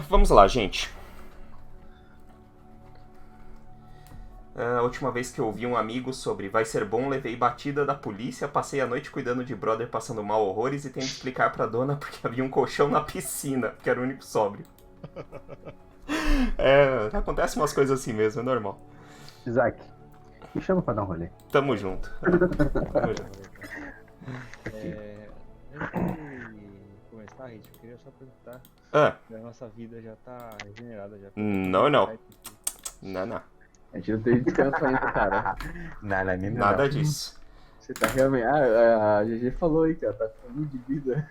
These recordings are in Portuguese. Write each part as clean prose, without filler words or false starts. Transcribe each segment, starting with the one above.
Vamos lá, gente. A última vez que eu ouvi um amigo sobre vai ser bom, levei batida da polícia, passei a noite cuidando de brother passando mal horrores e tendo que explicar pra dona porque havia um colchão na piscina, que era o único sóbrio. Acontece umas coisas assim mesmo, é normal. Isaac, me chama pra dar um rolê. Tamo junto. Tamo junto. Antes de começar, gente, eu queria só perguntar Ah, se a nossa vida já tá regenerada, já tá não, não. Não. A gente não teve descanso ainda, cara. Nada disso. Você tá realmente. A GG falou aí, cara, tá com de vida.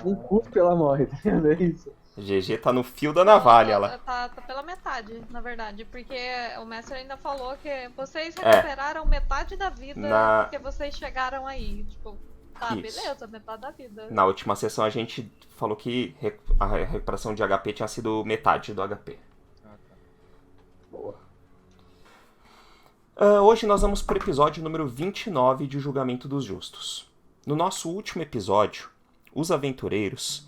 Um cuspe ela morre, tá vendo? É isso. GG tá no fio da navalha lá. Tá pela metade, na verdade, porque o mestre ainda falou que vocês recuperaram metade da vida porque vocês chegaram aí. Tipo, tá, Isso. beleza, metade da vida. Na última sessão a gente falou que a recuperação de HP tinha sido metade do HP. Ah, tá. Boa. Hoje nós vamos para o episódio número 29 de Julgamento dos Justos. No nosso último episódio, os aventureiros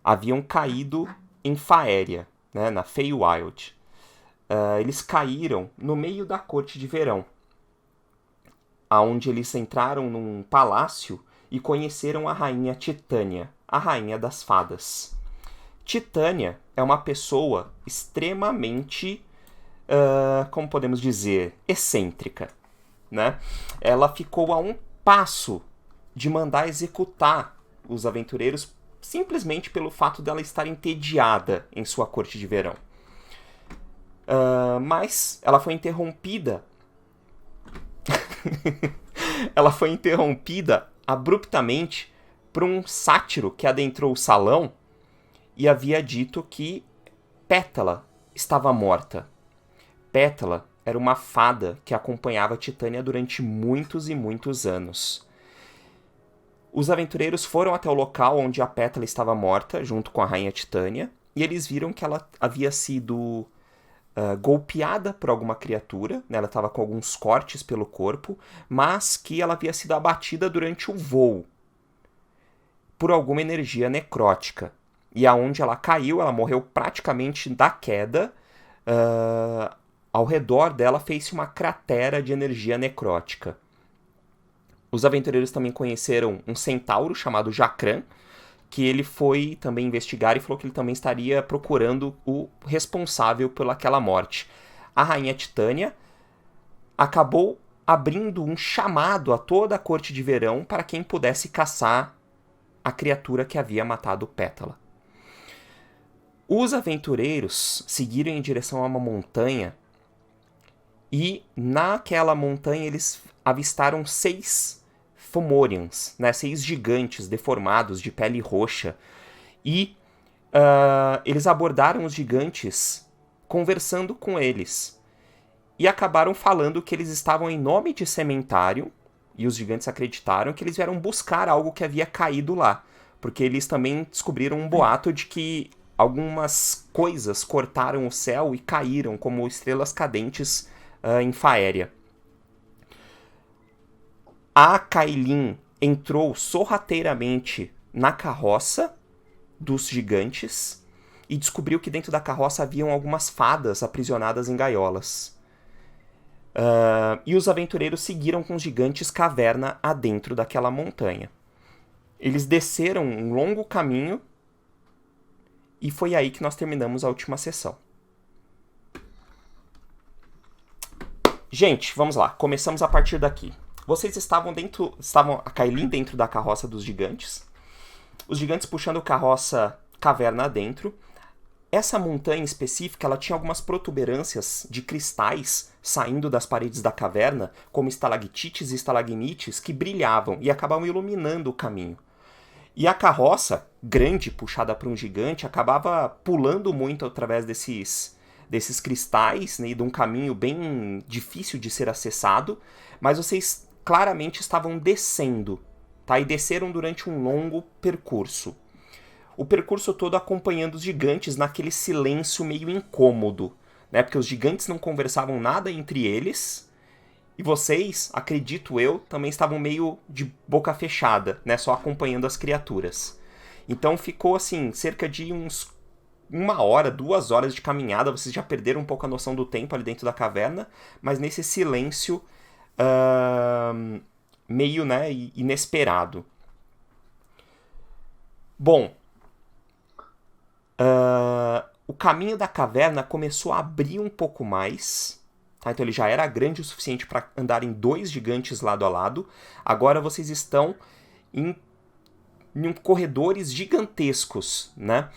haviam caído em Faéria, né, na Feywild. Eles caíram no meio da corte de verão, aonde eles entraram num palácio e conheceram a rainha Titânia, a rainha das fadas. Titânia é uma pessoa extremamente, como podemos dizer, excêntrica, né? Ela ficou a um passo de mandar executar os aventureiros simplesmente pelo fato dela estar entediada em sua corte de verão. Mas ela foi interrompida. Ela foi interrompida abruptamente por um sátiro que adentrou o salão e havia dito que Pétala estava morta. Pétala era uma fada que acompanhava Titânia durante muitos e muitos anos. Os aventureiros foram até o local onde a Pétala estava morta, junto com a rainha Titânia, e eles viram que ela havia sido golpeada por alguma criatura, né? Ela estava com alguns cortes pelo corpo, mas que ela havia sido abatida durante o voo por alguma energia necrótica. E aonde ela caiu, ela morreu praticamente da queda. Ao redor dela fez-se uma cratera de energia necrótica. Os aventureiros também conheceram um centauro chamado Jacran, que ele foi também investigar e falou que ele também estaria procurando o responsável pelaquela morte. A rainha Titânia acabou abrindo um chamado a toda a corte de verão para quem pudesse caçar a criatura que havia matado Pétala. Os aventureiros seguiram em direção a uma montanha e naquela montanha eles avistaram 6 Fomorians, né, 6 gigantes deformados de pele roxa. E eles abordaram os gigantes conversando com eles. E acabaram falando que eles estavam em nome de Cementário. E os gigantes acreditaram que eles vieram buscar algo que havia caído lá. Porque eles também descobriram um boato de que algumas coisas cortaram o céu e caíram como estrelas cadentes em Faéria. A Kailin entrou sorrateiramente na carroça dos gigantes e descobriu que dentro da carroça haviam algumas fadas aprisionadas em gaiolas. E os aventureiros seguiram com os gigantes caverna adentro daquela montanha. Eles desceram um longo caminho e foi aí que nós terminamos a última sessão. Gente, vamos lá. Começamos a partir daqui. Vocês estavam a Kailin dentro da carroça dos gigantes. Os gigantes puxando carroça caverna adentro. Essa montanha específica, ela tinha algumas protuberâncias de cristais saindo das paredes da caverna, como estalactites e estalagmites, que brilhavam e acabavam iluminando o caminho. E a carroça, grande, puxada por um gigante, acabava pulando muito através desses cristais, né, de um caminho bem difícil de ser acessado, mas vocês claramente estavam descendo, tá? E desceram durante um longo percurso. O percurso todo acompanhando os gigantes naquele silêncio meio incômodo, né? Porque os gigantes não conversavam nada entre eles, e vocês, acredito eu, também estavam meio de boca fechada, né? Só acompanhando as criaturas. Então ficou assim, cerca de uns 1 hora, 2 horas de caminhada, vocês já perderam um pouco a noção do tempo ali dentro da caverna, mas nesse silêncio meio, né, inesperado. Bom, o caminho da caverna começou a abrir um pouco mais, tá? Então ele já era grande o suficiente para andarem 2 gigantes lado a lado. Agora vocês estão em corredores gigantescos, né?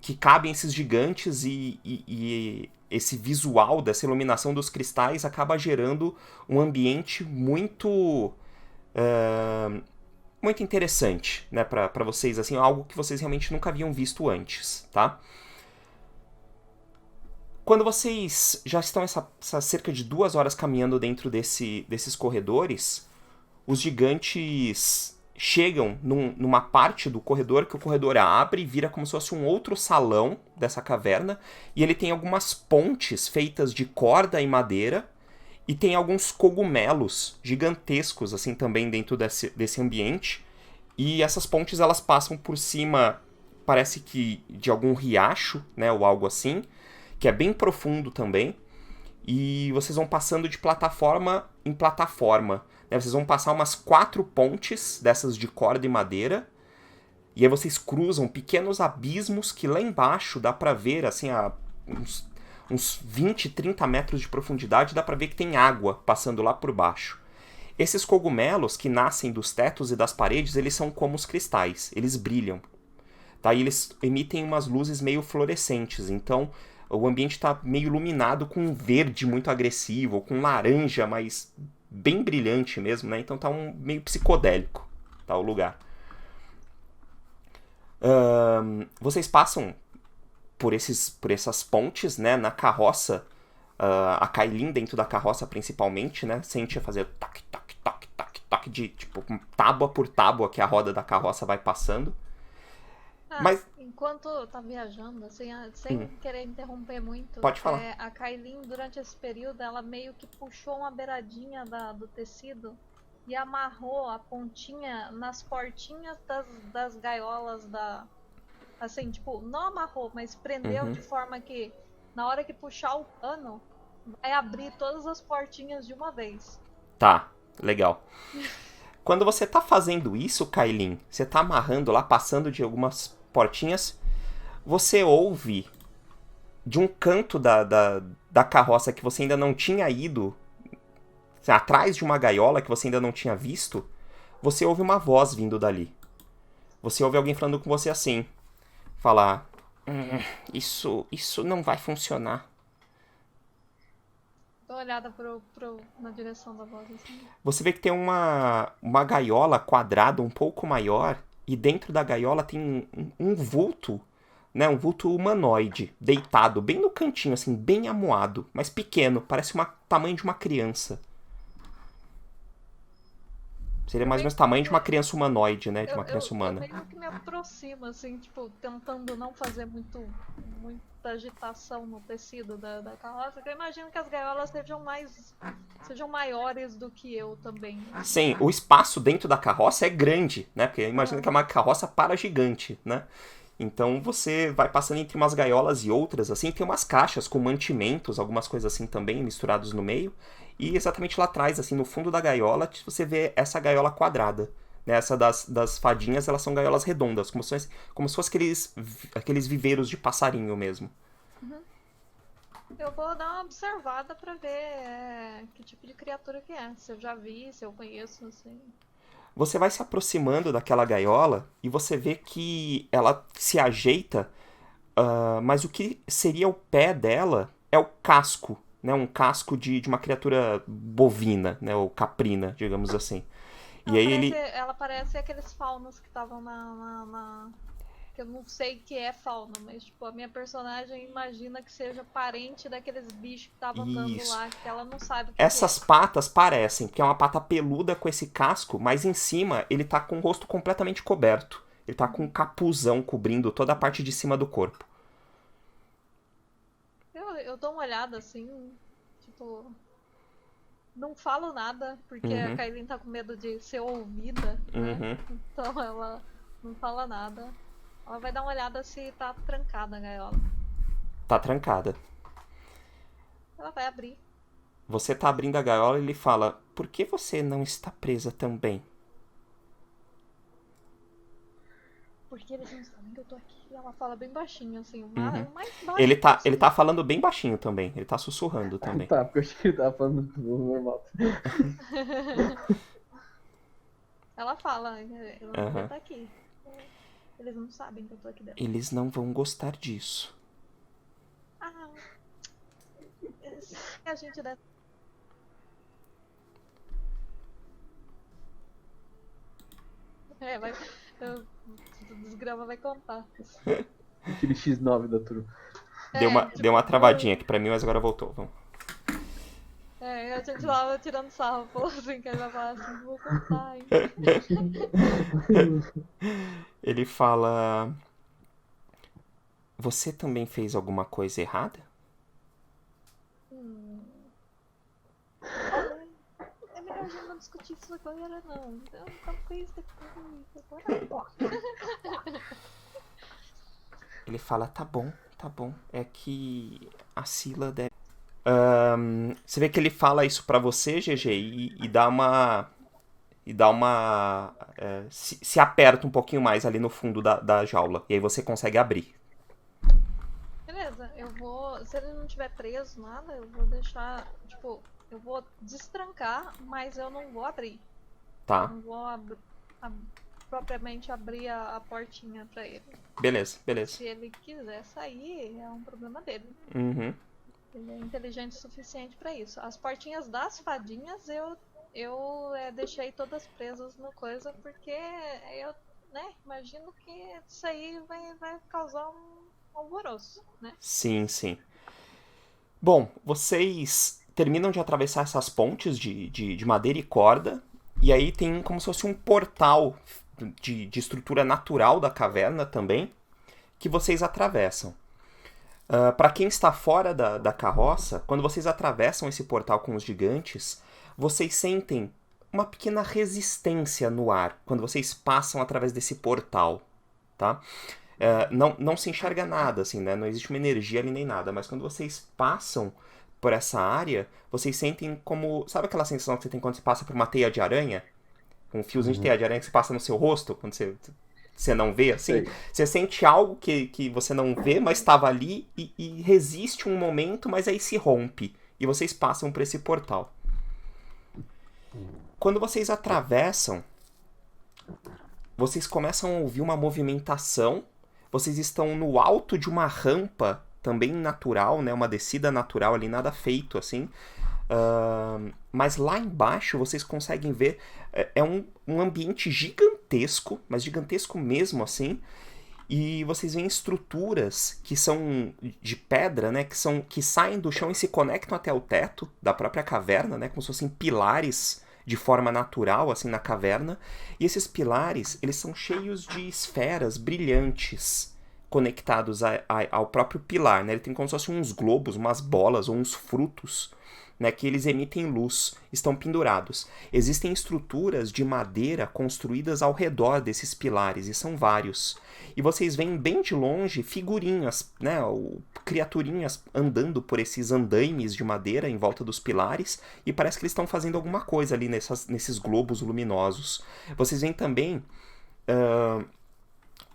Que cabem esses gigantes e esse visual dessa iluminação dos cristais acaba gerando um ambiente muito muito interessante, né, para vocês, assim, algo que vocês realmente nunca haviam visto antes, tá? Quando vocês já estão essa cerca de 2 horas caminhando dentro desses corredores, os gigantes chegam numa parte do corredor que o corredor abre e vira como se fosse um outro salão dessa caverna, e ele tem algumas pontes feitas de corda e madeira, e tem alguns cogumelos gigantescos assim também dentro desse ambiente, e essas pontes elas passam por cima, parece que de algum riacho, né, ou algo assim, que é bem profundo também, e vocês vão passando de plataforma em plataforma, né? Vocês vão passar umas 4 pontes dessas de corda e madeira, e aí vocês cruzam pequenos abismos que lá embaixo dá pra ver, assim, a uns 20, 30 metros de profundidade, dá pra ver que tem água passando lá por baixo. Esses cogumelos que nascem dos tetos e das paredes, eles são como os cristais, eles brilham, tá? E eles emitem umas luzes meio fluorescentes, então o ambiente está meio iluminado com um verde muito agressivo, ou com laranja, mas bem brilhante mesmo, né? Então tá meio psicodélico, tá, o lugar. Vocês passam por essas pontes, né, na carroça, a Kailin dentro da carroça principalmente, né, sente fazer toque, toque, toque, toque, toque, de tipo tábua por tábua que a roda da carroça vai passando. Mas enquanto tá viajando, assim, sem querer interromper muito, pode falar. A Kailin, durante esse período, ela meio que puxou uma beiradinha do tecido e amarrou a pontinha nas portinhas das gaiolas assim, tipo, não amarrou, mas prendeu de forma que na hora que puxar o pano, vai abrir todas as portinhas de uma vez. Tá, legal. Quando você tá fazendo isso, Kailin, você tá amarrando lá, passando de algumas portinhas, você ouve de um canto da carroça que você ainda não tinha ido, atrás de uma gaiola que você ainda não tinha visto, você ouve uma voz vindo dali. Você ouve alguém falando com você assim, falar, isso não vai funcionar. Dou uma olhada na direção da voz, assim. Você vê que tem uma gaiola quadrada um pouco maior, e dentro da gaiola tem um vulto, né, um vulto humanoide, deitado bem no cantinho, assim, bem amuado, mas pequeno, parece o tamanho de uma criança. Seria mais ou menos o tamanho de uma criança humanoide, né, de uma criança humana. Eu meio que me aproximo, assim, tipo, tentando não fazer muita agitação no tecido da carroça, porque eu imagino que as gaiolas sejam maiores do que eu também. Sim, o espaço dentro da carroça é grande, né, porque imagina que é uma carroça para gigante, né. Então você vai passando entre umas gaiolas e outras, assim, tem umas caixas com mantimentos, algumas coisas assim também misturados no meio, e exatamente lá atrás, assim, no fundo da gaiola, você vê essa gaiola quadrada. Né? Essa das fadinhas, elas são gaiolas redondas, como se fosse aqueles viveiros de passarinho mesmo. Eu vou dar uma observada pra ver que tipo de criatura que é, se eu já vi, se eu conheço, assim. Você vai se aproximando daquela gaiola e você vê que ela se ajeita, mas o que seria o pé dela é o casco, né? Um casco de uma criatura bovina, né? Ou caprina, digamos assim. Ela parece aqueles faunos que estavam que eu não sei que é fauna, mas tipo, a minha personagem imagina que seja parente daqueles bichos que estavam andando lá, que ela não sabe o que Essas patas parecem, que é uma pata peluda com esse casco, mas em cima ele tá com o rosto completamente coberto. Ele tá com um capuzão cobrindo toda a parte de cima do corpo. Eu dou uma olhada assim, tipo... Não falo nada, porque a Kailin tá com medo de ser ouvida, né? Então ela não fala nada. Ela vai dar uma olhada se tá trancada a gaiola. Tá trancada. Ela vai abrir. Você tá abrindo a gaiola e ele fala: por que você não está presa também? Porque eles não sabem que eu tô aqui. Ela fala bem baixinho, assim, o Uhum. mais baixo Ele tá possível. falando bem baixinho também. Ele tá sussurrando também. Tá, porque eu achei que ele tava falando normal. Ela fala, eu não Aham. vou estar aqui. Eles não sabem que eu tô aqui dentro. Eles não vão gostar disso. Ah, se a gente der... vai... O desgrama vai contar. Aquele X9 da turma. Deu uma travadinha aqui pra mim, mas agora voltou. Vamos. A gente tava tirando sarro, falou assim, que ele vai falar assim, vou contar, hein. Ele fala: você também fez alguma coisa errada? É melhor a gente não discutir isso agora, não. Então, talvez depois. Agora não. Ele fala: tá bom. É que a Sila deve... você vê que ele fala isso pra você, GG, e dá uma... se aperta um pouquinho mais ali no fundo da jaula. E aí você consegue abrir. Beleza, eu vou. Se ele não tiver preso, nada, eu vou deixar. Tipo, eu vou destrancar, mas eu não vou abrir. Tá? Não vou propriamente abrir a portinha pra ele. Beleza. Se ele quiser sair, é um problema dele. Uhum. Ele é inteligente o suficiente pra isso. As portinhas das fadinhas eu deixei todas presas no coisa, porque eu, né, imagino que isso aí vai causar um alvoroço, né? Sim. Bom, vocês terminam de atravessar essas pontes de madeira e corda. E aí tem como se fosse um portal de estrutura natural da caverna também, que vocês atravessam. Para quem está fora da carroça, quando vocês atravessam esse portal com os gigantes, vocês sentem uma pequena resistência no ar quando vocês passam através desse portal, tá? Não se enxerga nada, assim, né? Não existe uma energia ali nem nada, mas quando vocês passam por essa área, vocês sentem como... Sabe aquela sensação que você tem quando você passa por uma teia de aranha? Um fiozinho de teia de aranha que você passa no seu rosto, quando você não vê, assim? Sei. Você sente algo que você não vê, mas estava ali e resiste um momento, mas aí se rompe. E vocês passam por esse portal. Quando vocês atravessam, vocês começam a ouvir uma movimentação. Vocês estão no alto de uma rampa, também natural, né? Uma descida natural ali, nada feito, assim. Mas lá embaixo vocês conseguem ver... É um ambiente gigantesco, mas gigantesco mesmo, assim. E vocês veem estruturas que são de pedra, né? Que saem do chão e se conectam até o teto da própria caverna, né? Como se fossem pilares de forma natural, assim, na caverna. E esses pilares, eles são cheios de esferas brilhantes conectados ao próprio pilar, né? Ele tem como se fossem uns globos, umas bolas ou uns frutos, né, que eles emitem luz, estão pendurados. Existem estruturas de madeira construídas ao redor desses pilares, e são vários. E vocês veem bem de longe figurinhas, né, criaturinhas andando por esses andaimes de madeira em volta dos pilares, e parece que eles estão fazendo alguma coisa ali nesses globos luminosos. Vocês veem também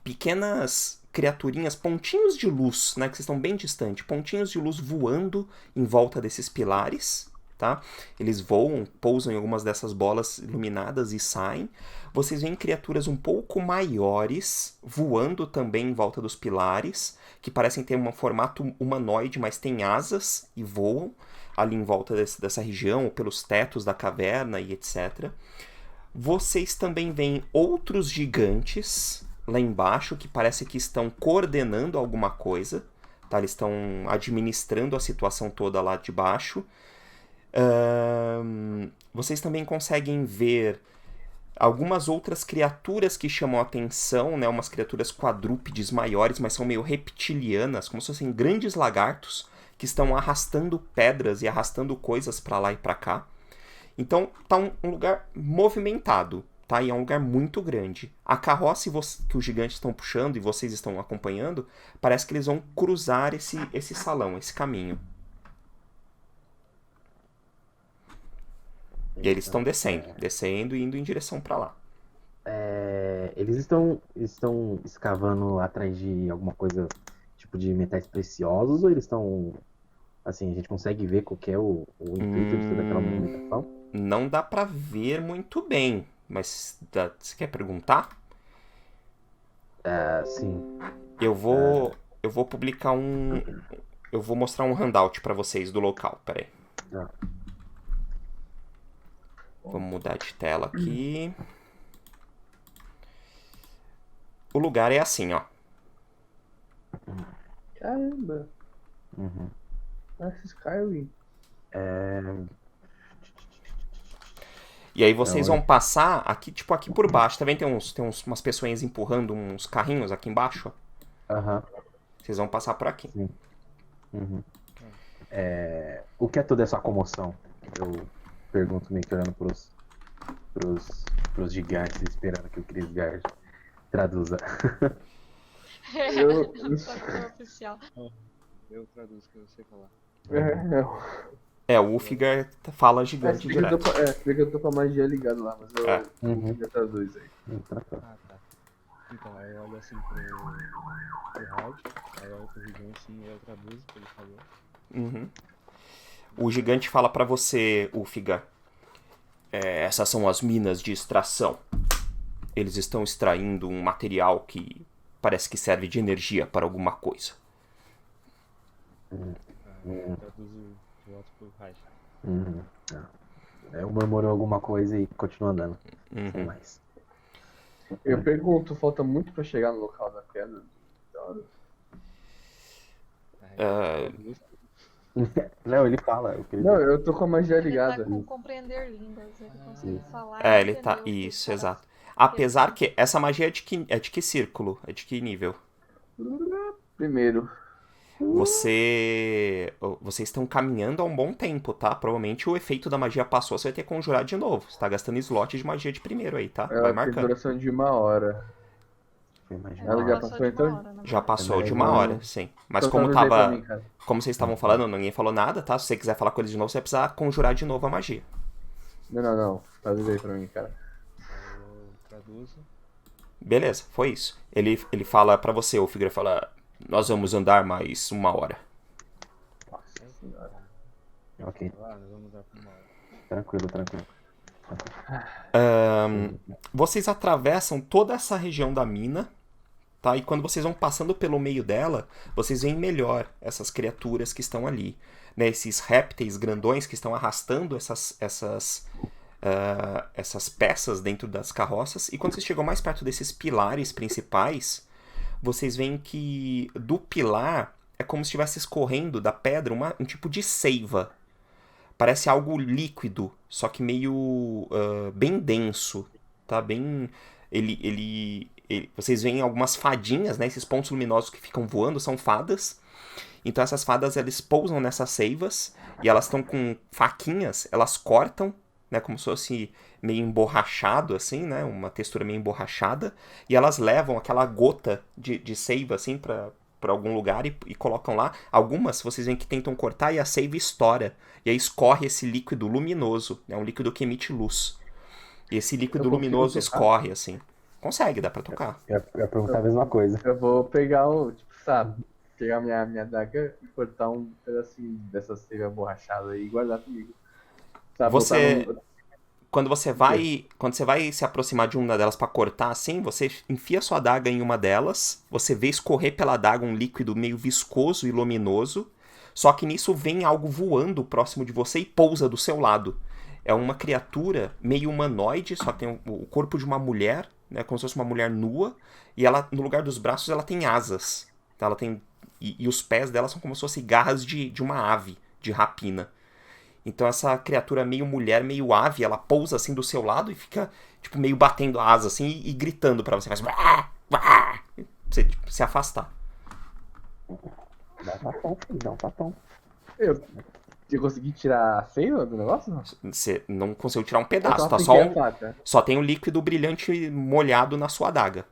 pequenas criaturinhas, pontinhos de luz, né, que vocês estão bem distante, pontinhos de luz voando em volta desses pilares, tá? Eles voam, pousam em algumas dessas bolas iluminadas e saem. Vocês veem criaturas um pouco maiores voando também em volta dos pilares, que parecem ter um formato humanoide, mas têm asas e voam ali em volta dessa região, pelos tetos da caverna e etc. Vocês também veem outros gigantes lá embaixo, que parece que estão coordenando alguma coisa, tá? Eles estão administrando a situação toda lá de baixo. Vocês também conseguem ver algumas outras criaturas que chamam a atenção, né? Umas criaturas quadrúpedes maiores, mas são meio reptilianas, como se fossem grandes lagartos que estão arrastando pedras e arrastando coisas para lá e para cá. Então tá um lugar movimentado. tá? E é um lugar muito grande. A carroça que os gigantes estão puxando e vocês estão acompanhando, parece que eles vão cruzar esse salão, esse caminho. E eles estão descendo e indo em direção pra lá. Eles estão escavando atrás de alguma coisa, tipo de metais preciosos, ou eles estão, assim, a gente consegue ver qual que é o intuito de toda aquela movimentação? Não dá pra ver muito bem, mas você quer perguntar? Sim. Eu vou publicar eu vou mostrar um handout pra vocês do local, peraí. Ah. Vamos mudar de tela aqui. O lugar é assim, ó. Caramba. Uhum. Nossa, Skyrim. E aí vocês vão passar aqui, tipo, aqui por baixo. Tá vendo? Tem umas pessoinhas empurrando uns carrinhos aqui embaixo, ó. Aham. Vocês vão passar por aqui. Sim. Uhum. O que é toda essa comoção? Eu pergunto meio que olhando pros gigantes, esperando que o Chris Gard traduza. Tradutor oficial. Eu traduzo o que você falar. O Ulfgar fala gigante direto. Explica que eu tô com a magia ligada lá, mas eu já traduz aí. Ah, tá. Então, aí eu olho assim pro Hard, aí eu olho pro gigante assim, eu traduzo o que ele falou. Uhum. O gigante fala pra você, Ulfgar. Essas são as minas de extração. Eles estão extraindo um material que parece que serve de energia para alguma coisa. Eu traduzo de volta pro Hard. Eu murmuro alguma coisa e continuo andando. Sem mais. Eu pergunto, falta muito pra chegar no local da queda? Não, ele fala. Não, eu tô com a magia Ele ligada. tá com compreender línguas, ele consegue falar. Ele tá. entender o que Isso, os caras- exato. Apesar que essa magia é de que círculo? É de que nível? Primeiro. Vocês estão caminhando há um bom tempo, tá? Provavelmente o efeito da magia passou, você vai ter que conjurar de novo. Você tá gastando slot de magia de primeiro aí, tá? Vai Ela tem marcando. duração de 1 hora. Ela já passou de uma então? hora, né? Já passou de 1 Não. hora, sim. Mas Então como traduz aí pra tava. mim, cara. Como vocês estavam falando, ninguém falou nada, tá? Se você quiser falar com eles de novo, você vai precisar conjurar de novo a magia. Não. Traduz aí pra mim, cara. Eu traduzo. Beleza, foi isso. Ele fala pra você, o Figura fala: nós vamos andar mais 1 hora. Nossa senhora. Ok, Nós vamos dar pra 1 hora. tranquilo. Vocês atravessam toda essa região da mina, tá? E quando vocês vão passando pelo meio dela, vocês veem melhor essas criaturas que estão ali, né? Esses répteis grandões que estão arrastando essas peças dentro das carroças. E quando vocês chegam mais perto desses pilares principais, vocês veem que do pilar é como se estivesse escorrendo da pedra um tipo de seiva. Parece algo líquido, só que meio bem denso, tá? Bem... Vocês veem algumas fadinhas, né? Esses pontos luminosos que ficam voando são fadas. Então essas fadas, elas pousam nessas seivas e elas estão com faquinhas, elas cortam, né? Como se fosse meio emborrachado, assim, né? Uma textura meio emborrachada. E elas levam aquela gota de seiva, assim, pra algum lugar e colocam lá. Algumas, vocês veem que tentam cortar e a seiva estoura. E aí escorre esse líquido luminoso, né? Um líquido que emite luz. E esse líquido Eu consigo luminoso tocar? escorre, assim. Consegue, dá pra tocar. Eu ia perguntar a mesma coisa. Eu vou pegar pegar minha daga e cortar um pedacinho dessa seiva borrachada aí e guardar comigo. Sabe, Você- botar Quando você vai se aproximar de uma delas pra cortar assim, você enfia sua adaga em uma delas, você vê escorrer pela adaga um líquido meio viscoso e luminoso, só que nisso vem algo voando próximo de você e pousa do seu lado. É uma criatura meio humanoide, só que tem o corpo de uma mulher, né, como se fosse uma mulher nua, e ela, no lugar dos braços, ela tem asas. Tá? Ela tem, e os pés dela são como se fossem garras de uma ave, de rapina. Então essa criatura meio mulher, meio ave, ela pousa assim do seu lado e fica tipo meio batendo a asa assim e gritando pra você, faz "Uá, uá", pra você tipo, se afastar. Dá um tapão, filho, dá um tapão. Eu consegui tirar a seiva do negócio? Não? Você não conseguiu tirar um Eu pedaço, só tá apliquei só, a faca. só tem o líquido brilhante molhado na sua adaga.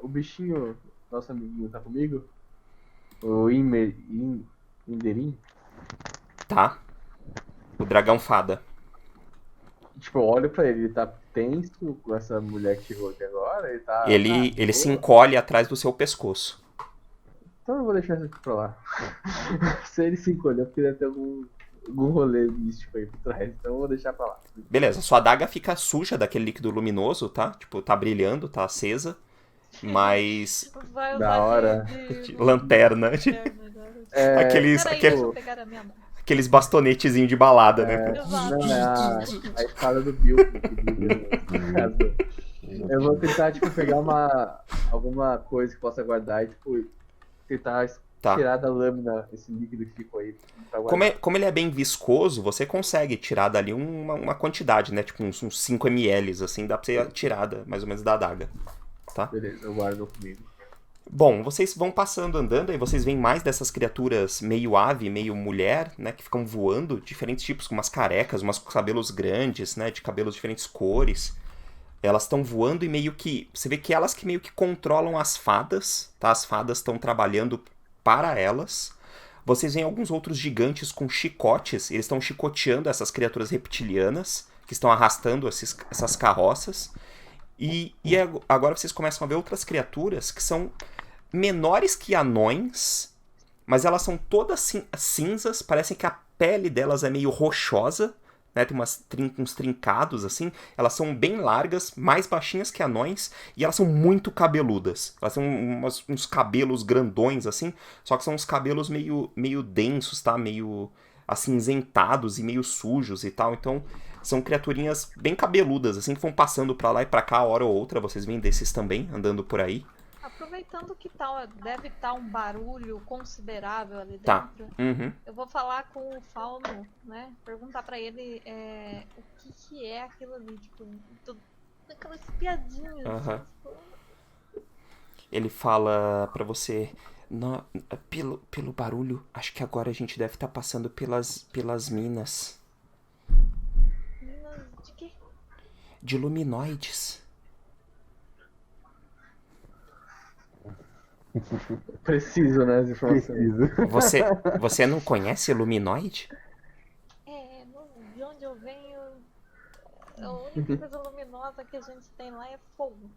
O bichinho, nosso amiguinho, tá comigo? O Inderim. Tá? O dragão fada. Tipo, eu olho pra ele tá tenso com essa mulher que chegou aqui agora, ele tá... Ele se boa. encolhe atrás do seu pescoço. Então eu vou deixar isso aqui pra lá. Se ele se encolheu, porque deve ter algum rolê místico aí por trás, então eu vou deixar pra lá. Beleza, sua adaga fica suja daquele líquido luminoso, tá? Tipo, tá brilhando, tá acesa. Mas. Vai Da usar hora. De lanterna. Aqueles, Peraí, aqueles, deixa eu pegar a minha mão. aqueles bastonetezinhos de balada, né? Exato. Não, é a espada do Bill que brilha no caso. Eu vou tentar, tipo, pegar alguma coisa que possa guardar e, tipo, tentar Tá. tirar da lâmina esse líquido que ficou aí pra guardar. Como ele é bem viscoso, você consegue tirar dali uma quantidade, né? Tipo uns 5 ml, assim, dá pra você tirar mais ou menos da adaga. Tá? Beleza, eu guardo comigo. Bom, vocês vão passando, andando, e vocês veem mais dessas criaturas meio ave, meio mulher, né? Que ficam voando, diferentes tipos, com umas carecas, umas com cabelos grandes, né? De cabelos de diferentes cores. Elas estão voando e meio que... Você vê que elas que meio que controlam as fadas, tá? As fadas estão trabalhando para elas. Vocês veem alguns outros gigantes com chicotes. Eles estão chicoteando essas criaturas reptilianas, que estão arrastando essas carroças. E agora vocês começam a ver outras criaturas que são menores que anões, mas elas são todas cinzas, parecem que a pele delas é meio rochosa, né? Tem uns trincados assim. Elas são bem largas, mais baixinhas que anões, e elas são muito cabeludas. Elas têm uns cabelos grandões assim, só que são uns cabelos meio densos, tá? Meio acinzentados e meio sujos e tal. Então são criaturinhas bem cabeludas, assim, que vão passando pra lá e pra cá, hora ou outra. Vocês veem desses também, andando por aí. Aproveitando que deve estar um barulho considerável ali Tá. dentro, Uhum. eu vou falar com o Fauno, né? Perguntar pra ele o que é aquilo ali, tipo, aquelas piadinhas. Aham. Tipo, Ele fala pra você... Pelo barulho, acho que agora a gente deve estar passando pelas minas minas de quê? de luminoides. Preciso, né, as informações. Você não conhece luminoide? De onde eu venho, a única coisa luminosa que a gente tem lá é fogo.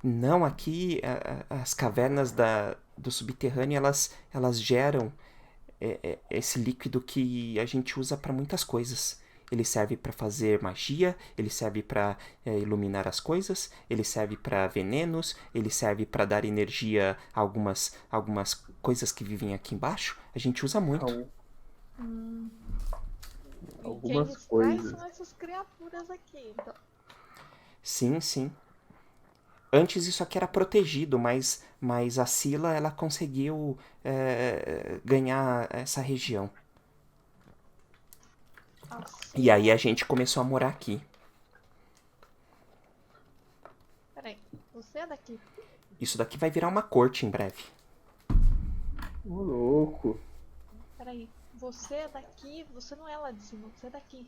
Não, aqui as cavernas do subterrâneo, elas geram esse líquido que a gente usa para muitas coisas. Ele serve para fazer magia, ele serve para iluminar as coisas, ele serve para venenos, ele serve para dar energia a algumas coisas que vivem aqui embaixo. A gente usa muito. Algumas Quem nos coisas. traz são essas criaturas aqui. Então, Sim, sim. Antes isso aqui era protegido, mas a Scylla, ela conseguiu ganhar essa região. assim, E aí a gente começou a morar aqui. peraí, você é daqui? Isso daqui vai virar uma corte em breve. Ô, louco. Peraí, você é daqui? Você não é lá de cima, você é daqui.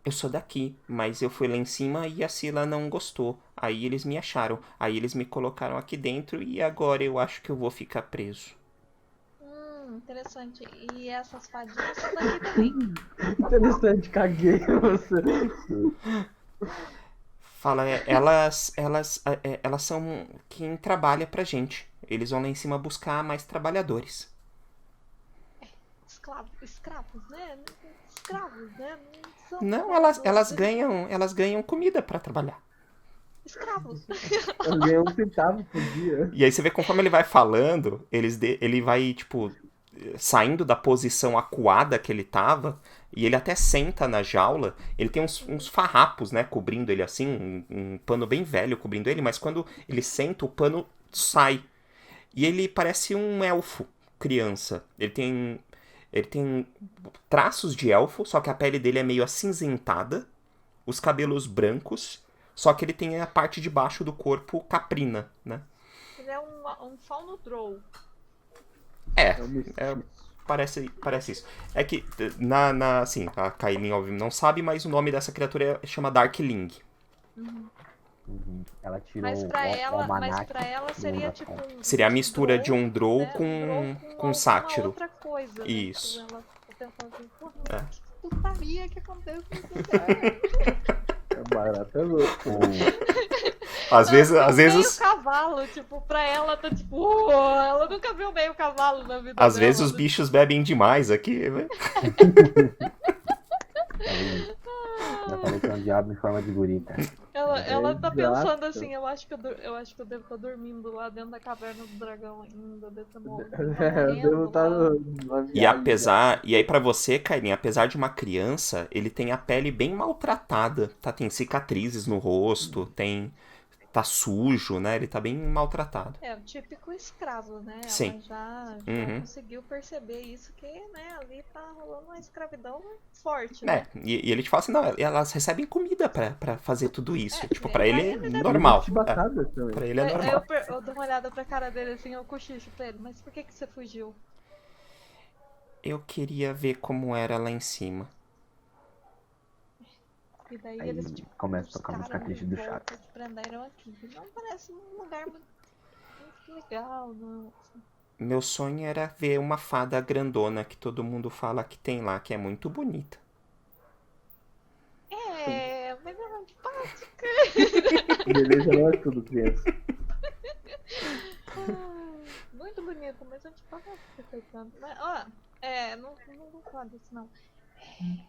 Eu sou daqui, mas eu fui lá em cima e a Scylla não gostou. Aí eles me acharam. Aí eles me colocaram aqui dentro e agora eu acho que eu vou ficar preso. Interessante. E essas fadinhas são daqui também. Interessante, caguei em você. Fala, elas são quem trabalha pra gente. Eles vão lá em cima buscar mais trabalhadores. Escravos, né? Escravos, né? São Não, elas trabalhadores, ganham comida pra trabalhar. Escravos. Eu ganhei um centavo por dia. E aí você vê conforme ele vai falando, ele vai, tipo, saindo da posição acuada que ele tava, e ele até senta na jaula. Ele tem uns farrapos, né, cobrindo ele assim, um pano bem velho cobrindo ele, mas quando ele senta, o pano sai. E ele parece um elfo, criança. Ele tem traços de elfo, só que a pele dele é meio acinzentada, os cabelos brancos, só que ele tem a parte de baixo do corpo caprina, né? Ele é um fauno drow. É, É um mestiço. parece isso. É que, assim, a Kailin, óbvio, não sabe, mas o nome dessa criatura chama Darkling. Ela tirou Mas pra o ela, almanaque seria do tipo Natal. Seria a mistura de um drow né? com alguma sátiro. outra coisa, né? Isso. Tipo, ela tá pensando assim, porra, É. que putaria que acontece nesse lugar? É barato, é louco. Às vezes, Meio cavalo, tipo, pra ela tá tipo, ela nunca viu meio cavalo na vida às dela. vezes os bichos bebem demais aqui, né? Já falei que é um diabo em forma de guri, cara. Ela tá Exato. pensando assim, eu acho que eu devo estar dormindo lá dentro da caverna do dragão ainda, devo estar Eu devo estar numa E viagem. e aí pra você, Kailin, apesar de uma criança, ele tem a pele bem maltratada, tá? Tem cicatrizes no rosto, tá sujo, né? Ele tá bem maltratado. É, o típico escravo, né? Sim. Ela já Uhum. conseguiu perceber isso, que, né, ali tá rolando uma escravidão forte, É, né? e ele te fala assim, não, elas recebem comida pra fazer tudo isso. Tipo, pra pra ele é ele deve- normal. De batata também. Pra ele é Aí normal. eu dou uma olhada pra cara dele assim, eu cochicho pra ele, mas por que você fugiu? Eu queria ver como era lá em cima. E daí Aí eles tipo, começa a tocar buscaram música triste de do volta, Chato. te prenderam aqui. Não parece um lugar muito legal, não. Meu sonho era ver uma fada grandona que todo mundo fala que tem lá, que é muito bonita. Mas ela é antipática. Beleza não é tudo, criança. Muito bonita, mas antipática, coitado. Mas, ó, não vou falar disso, não.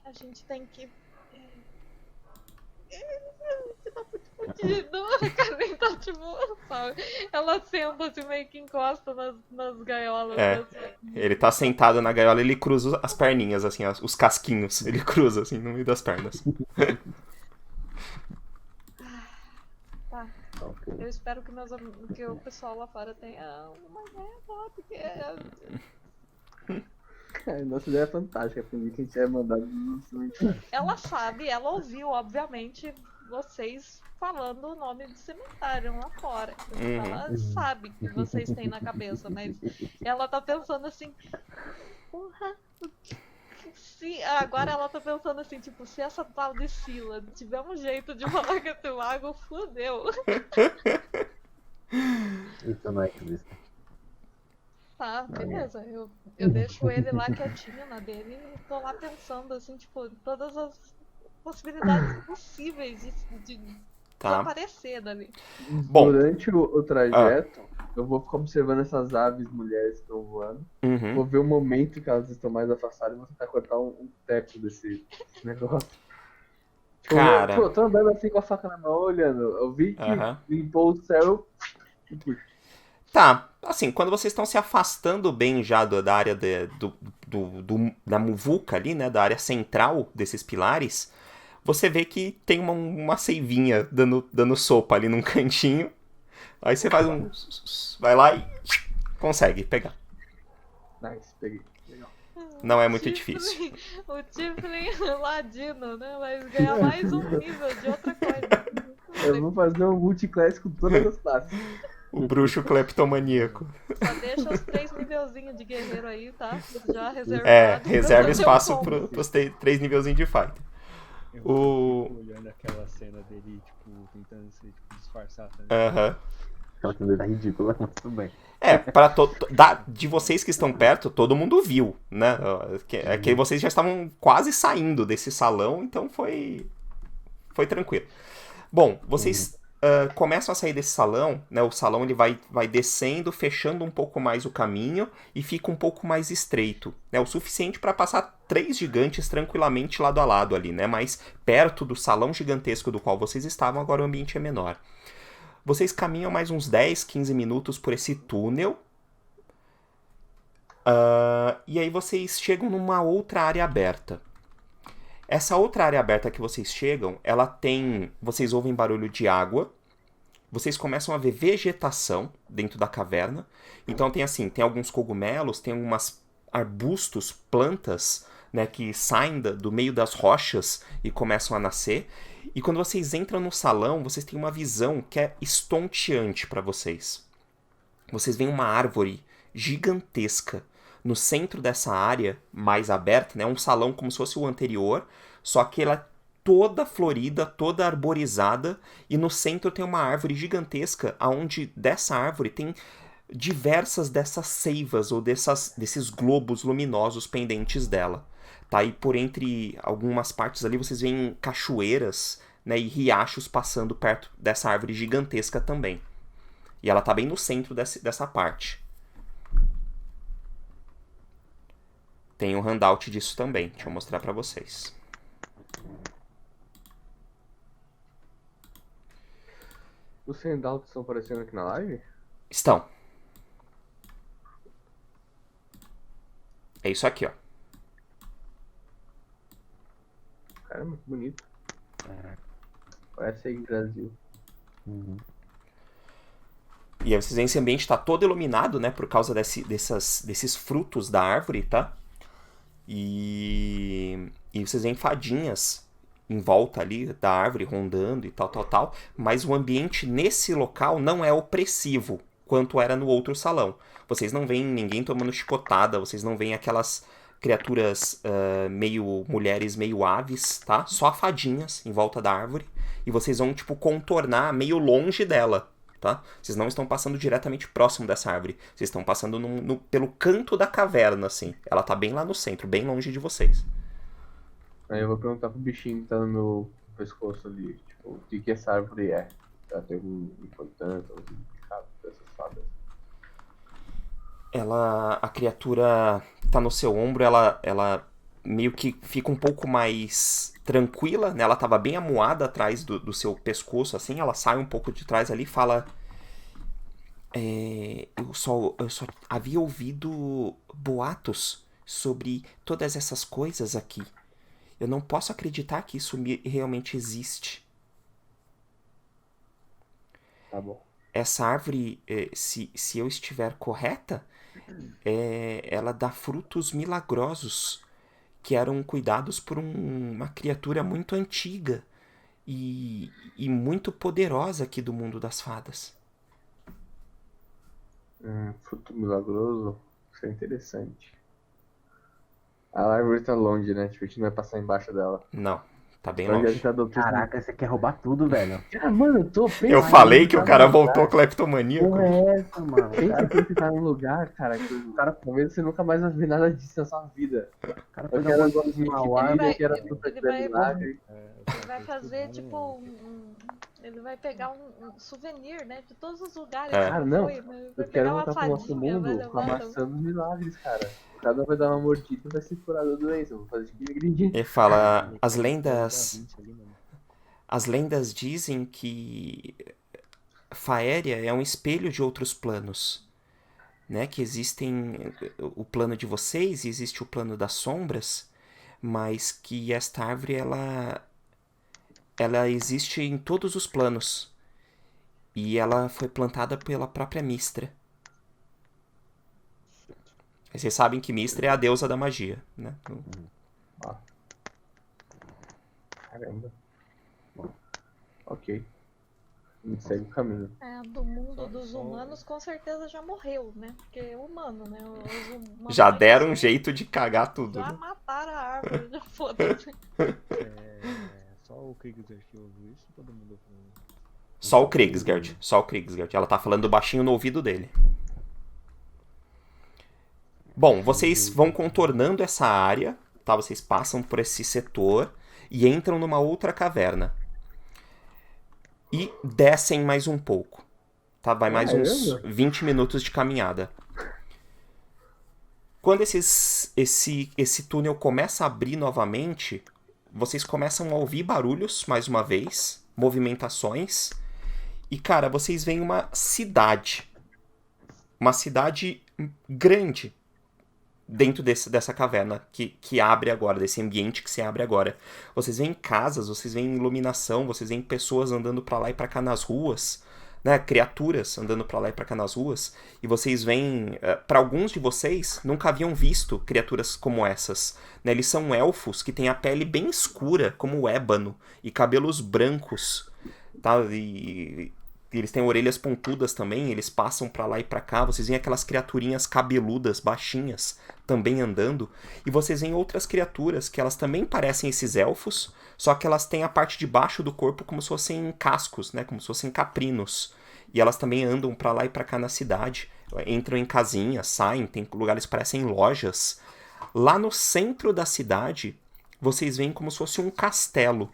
A gente tem que... Você tá muito fodido. A Karen tá tipo, sabe? Ela senta assim, meio que encosta nas gaiolas. É. Ele tá sentado na gaiola e ele cruza as perninhas, assim, os casquinhos. Ele cruza, assim, no meio das pernas. Tá. Ok. Eu espero que o pessoal lá fora tenha uma ideia boa, porque Nossa ideia é fantástica. Pra mim que a gente é mandado no cemitério. ela sabe, ela ouviu, obviamente, vocês falando o nome do cemitério lá fora. Então, ela sabe que vocês têm na cabeça, mas ela tá pensando assim, porra, agora ela tá pensando assim, tipo, se essa tal de Scylla tiver um jeito de falar com esse mago, fudeu. Isso não existe. Tá, beleza. Eu deixo ele lá quietinho na dele e tô lá pensando, assim, tipo, todas as possibilidades possíveis de Tá. desaparecer dali. Bom. Durante o trajeto, eu vou ficar observando essas aves mulheres que estão voando. Uhum. Vou ver o momento que elas estão mais afastadas e vou tentar cortar um teco desse negócio. Tipo, Cara. eu tô andando assim com a faca na mão, olhando. Eu vi que limpou o céu e puxa. Tá, assim, quando vocês estão se afastando bem já da área da muvuca ali, né, da área central desses pilares, você vê que tem uma seivinha dando sopa ali num cantinho. Aí você faz vai lá e consegue pegar. Nice, peguei. Legal. Não é muito difícil. O Tiflin ladino, né? Vai ganhar mais um nível de outra coisa. Eu vou fazer um multiclass com todas as classes. O bruxo cleptomaníaco. Só deixa os 3 nivelzinhos de guerreiro aí, tá? Já reservado. Reserva espaço pros 3 nivelzinhos de fighter. Eu fico olhando aquela cena dele, tipo, tentando se disfarçar também. Aham. Aquela cena tá ridícula, mas tudo bem. De vocês que estão perto, todo mundo viu, né? É que vocês já estavam quase saindo desse salão, então foi tranquilo. Bom, vocês começam a sair desse salão, né? O salão ele vai descendo, fechando um pouco mais o caminho e fica um pouco mais estreito, né? O suficiente para passar 3 gigantes tranquilamente lado a lado ali, né? Mas perto do salão gigantesco do qual vocês estavam, agora o ambiente é menor. Vocês caminham mais uns 10, 15 minutos por esse túnel. E aí vocês chegam numa outra área aberta. Essa outra área aberta que vocês chegam, ela tem... Vocês ouvem barulho de água. Vocês começam a ver vegetação dentro da caverna. Então tem alguns cogumelos, tem alguns arbustos, plantas, né, que saem do meio das rochas e começam a nascer. E quando vocês entram no salão, vocês têm uma visão que é estonteante para vocês. Vocês veem uma árvore gigantesca no centro dessa área mais aberta, né, um salão como se fosse o anterior, só que ela é toda florida, toda arborizada, e no centro tem uma árvore gigantesca, onde dessa árvore tem diversas dessas seivas ou desses globos luminosos pendentes dela. Tá? E por entre algumas partes ali vocês veem cachoeiras, né, e riachos passando perto dessa árvore gigantesca também. E ela tá bem no centro dessa parte. Tem um handout disso também. Deixa eu mostrar pra vocês. Os handouts estão aparecendo aqui na live? Estão. É isso aqui, ó. Caramba, que bonito. Parece aí Brasil. Uhum. E aí vocês veem esse ambiente tá todo iluminado, né? Por causa desses frutos da árvore, tá? E vocês veem fadinhas em volta ali da árvore, rondando e tal. Mas o ambiente nesse local não é opressivo, quanto era no outro salão. Vocês não veem ninguém tomando chicotada, vocês não veem aquelas criaturas meio mulheres, meio aves, tá? Só fadinhas em volta da árvore. E vocês vão, tipo, contornar meio longe dela, tá? Vocês não estão passando diretamente próximo dessa árvore. Vocês estão passando pelo canto da caverna, assim. Ela tá bem lá no centro, bem longe de vocês. Aí eu vou perguntar pro bichinho que tá no meu pescoço ali, tipo, o que essa árvore é? Ela tem alguma importância, algum significado dessas fadas? A criatura tá no seu ombro, ela meio que fica um pouco mais tranquila, né? Ela tava bem amuada atrás do seu pescoço, assim, ela sai um pouco de trás ali e fala... Eu só havia ouvido boatos sobre todas essas coisas aqui. Eu não posso acreditar que isso realmente existe. Tá bom. Essa árvore, se eu estiver correta, ela dá frutos milagrosos que eram cuidados por uma criatura muito antiga e muito poderosa aqui do mundo das fadas. Fruto milagroso, isso é interessante. A árvore tá longe, né? Tipo, a gente não vai passar embaixo dela. Não, tá bem Onde a longe. gente tá do Caraca, você quer roubar tudo, velho. Ah, mano, eu tô Eu falei que o cara voltou cleptomaníaco. Porra é essa, mano? Pensa que você tá num lugar, cara, que o cara, talvez você nunca mais vai ver nada disso na sua vida. O cara Eu foi dar quero uma agora de Mauá, que era fruta de milagre. Ele vai fazer tipo ele vai pegar um souvenir, né? De todos os lugares que Cara, ele não. foi, né? Vai Eu pegar quero uma voltar pro nosso fadinha, vai mundo com a levar. maçã dos milagres, cara. Cada um vai dar uma mordida e vai se curar da doença. Eu vou fazer de ingrediente. Ele fala, as lendas dizem que Faéria é um espelho de outros planos, né? Que existem o plano de vocês, existe o plano das sombras, mas que esta árvore ela existe em todos os planos e ela foi plantada pela própria Mistra. Vocês sabem que Mistra é a deusa da magia, né? Caramba. Ok. A gente segue o caminho. Do mundo dos humanos com certeza já morreu, né? Porque é humano, né? Os humanos Já deram um jeito de cagar tudo, já né? mataram a árvore, já foda-se. Só o Kriegsgard que ouviu isso, todo mundo ouviu. Só o Kriegsgard. Ela tá falando baixinho no ouvido dele. Bom, vocês vão contornando essa área, tá? Vocês passam por esse setor e entram numa outra caverna. E descem mais um pouco, tá? Vai mais uns 20 minutos de caminhada. Quando esse túnel começa a abrir novamente, vocês começam a ouvir barulhos, mais uma vez, movimentações. E, cara, vocês veem uma cidade. Uma cidade grande dentro dessa caverna que abre agora, desse ambiente que se abre agora. Vocês veem casas, vocês veem iluminação, vocês veem pessoas andando pra lá e pra cá nas ruas, né? Criaturas andando pra lá e pra cá nas ruas. E vocês veem, pra alguns de vocês, nunca haviam visto criaturas como essas, né? Eles são elfos que têm a pele bem escura, como o ébano, e cabelos brancos, tá? E eles têm orelhas pontudas também, eles passam pra lá e pra cá, vocês veem aquelas criaturinhas cabeludas, baixinhas, também andando, e vocês veem outras criaturas que elas também parecem esses elfos, só que elas têm a parte de baixo do corpo como se fossem cascos, né, como se fossem caprinos, e elas também andam pra lá e pra cá na cidade, entram em casinhas, saem, tem lugares que parecem lojas. Lá no centro da cidade, vocês veem como se fosse um castelo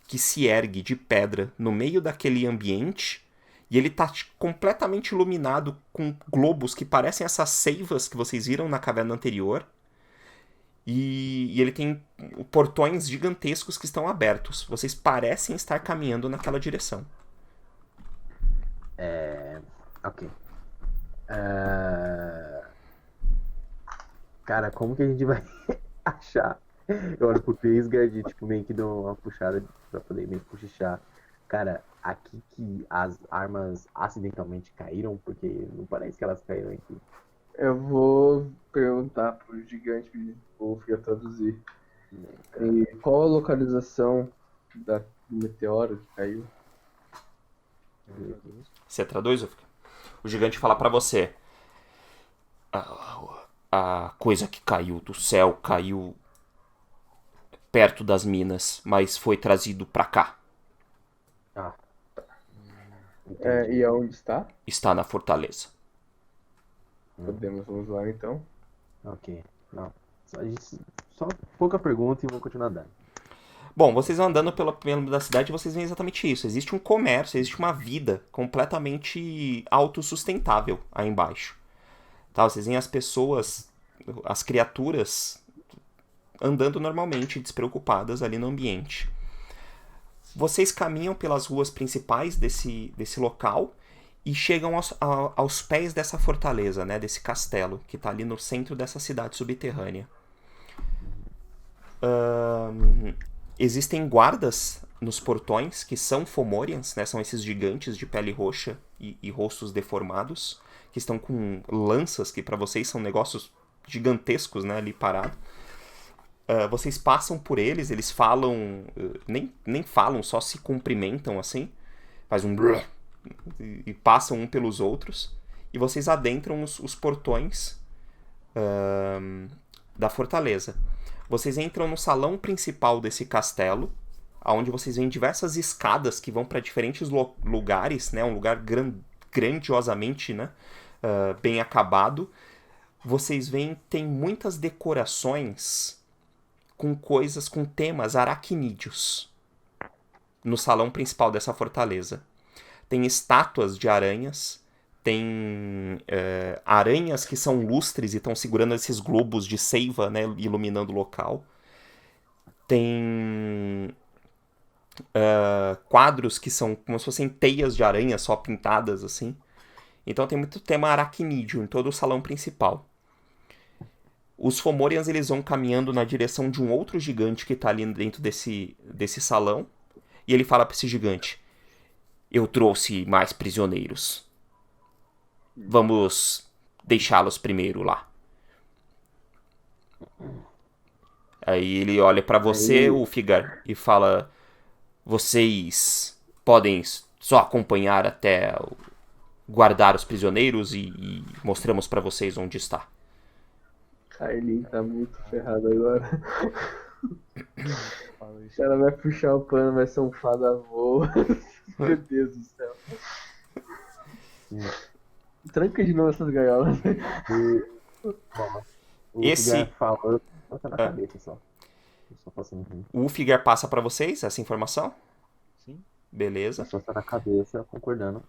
que se ergue de pedra no meio daquele ambiente, e ele tá completamente iluminado com globos que parecem essas seivas que vocês viram na caverna anterior, e ele tem portões gigantescos que estão abertos. Vocês parecem estar caminhando naquela direção. Ok. Cara, como que a gente vai achar? Eu olho pro Peisgard e, tipo, meio que dou uma puxada pra poder meio que cochichar. Cara, aqui que as armas acidentalmente caíram, porque não parece que elas caíram aqui. Eu vou perguntar pro gigante Wolf a traduzir. E qual a localização do meteoro que caiu? Você traduz, Ufka? O gigante fala pra você: a coisa que caiu do céu caiu perto das minas, mas foi trazido pra cá. E aonde está? Está na fortaleza. Vamos lá então. Ok. Não. Só pouca pergunta e vou continuar dando. Bom, vocês vão andando pelo meio da cidade e vocês veem exatamente isso. Existe um comércio, existe uma vida completamente autossustentável aí embaixo. Tá? Vocês veem as pessoas, as criaturas andando normalmente, despreocupadas ali no ambiente. Vocês caminham pelas ruas principais desse local e chegam aos pés dessa fortaleza, né, desse castelo, que está ali no centro dessa cidade subterrânea. Existem guardas nos portões, que são Fomorians, né, são esses gigantes de pele roxa e rostos deformados, que estão com lanças, que para vocês são negócios gigantescos, né, ali parado. Vocês passam por eles, eles falam, nem falam, só se cumprimentam assim, faz um brrr, e passam um pelos outros, e vocês adentram os portões da fortaleza. Vocês entram no salão principal desse castelo, onde vocês veem diversas escadas que vão para diferentes lugares, né, um lugar grandiosamente, né, bem acabado. Vocês veem, tem muitas decorações com coisas, com temas aracnídeos no salão principal dessa fortaleza. Tem estátuas de aranhas, tem aranhas que são lustres e estão segurando esses globos de seiva, né, iluminando o local. Tem quadros que são como se fossem teias de aranha só pintadas assim. Então tem muito tema aracnídeo em todo o salão principal. Os Fomorians, eles vão caminhando na direção de um outro gigante que está ali dentro desse salão. E ele fala para esse gigante: eu trouxe mais prisioneiros. Vamos deixá-los primeiro lá. Aí ele olha para você, Ulfgar, e fala: vocês podem só acompanhar até guardar os prisioneiros e mostramos para vocês onde está. Kailin tá muito ferrado agora. O cara vai puxar o pano, vai ser um fada voa. Meu Deus do céu. Tranca de novo essas gaiolas. Esse... falou, bota na cabeça só. O Ulfgar passa pra vocês essa informação? Sim. Beleza. Só tá na cabeça, concordando.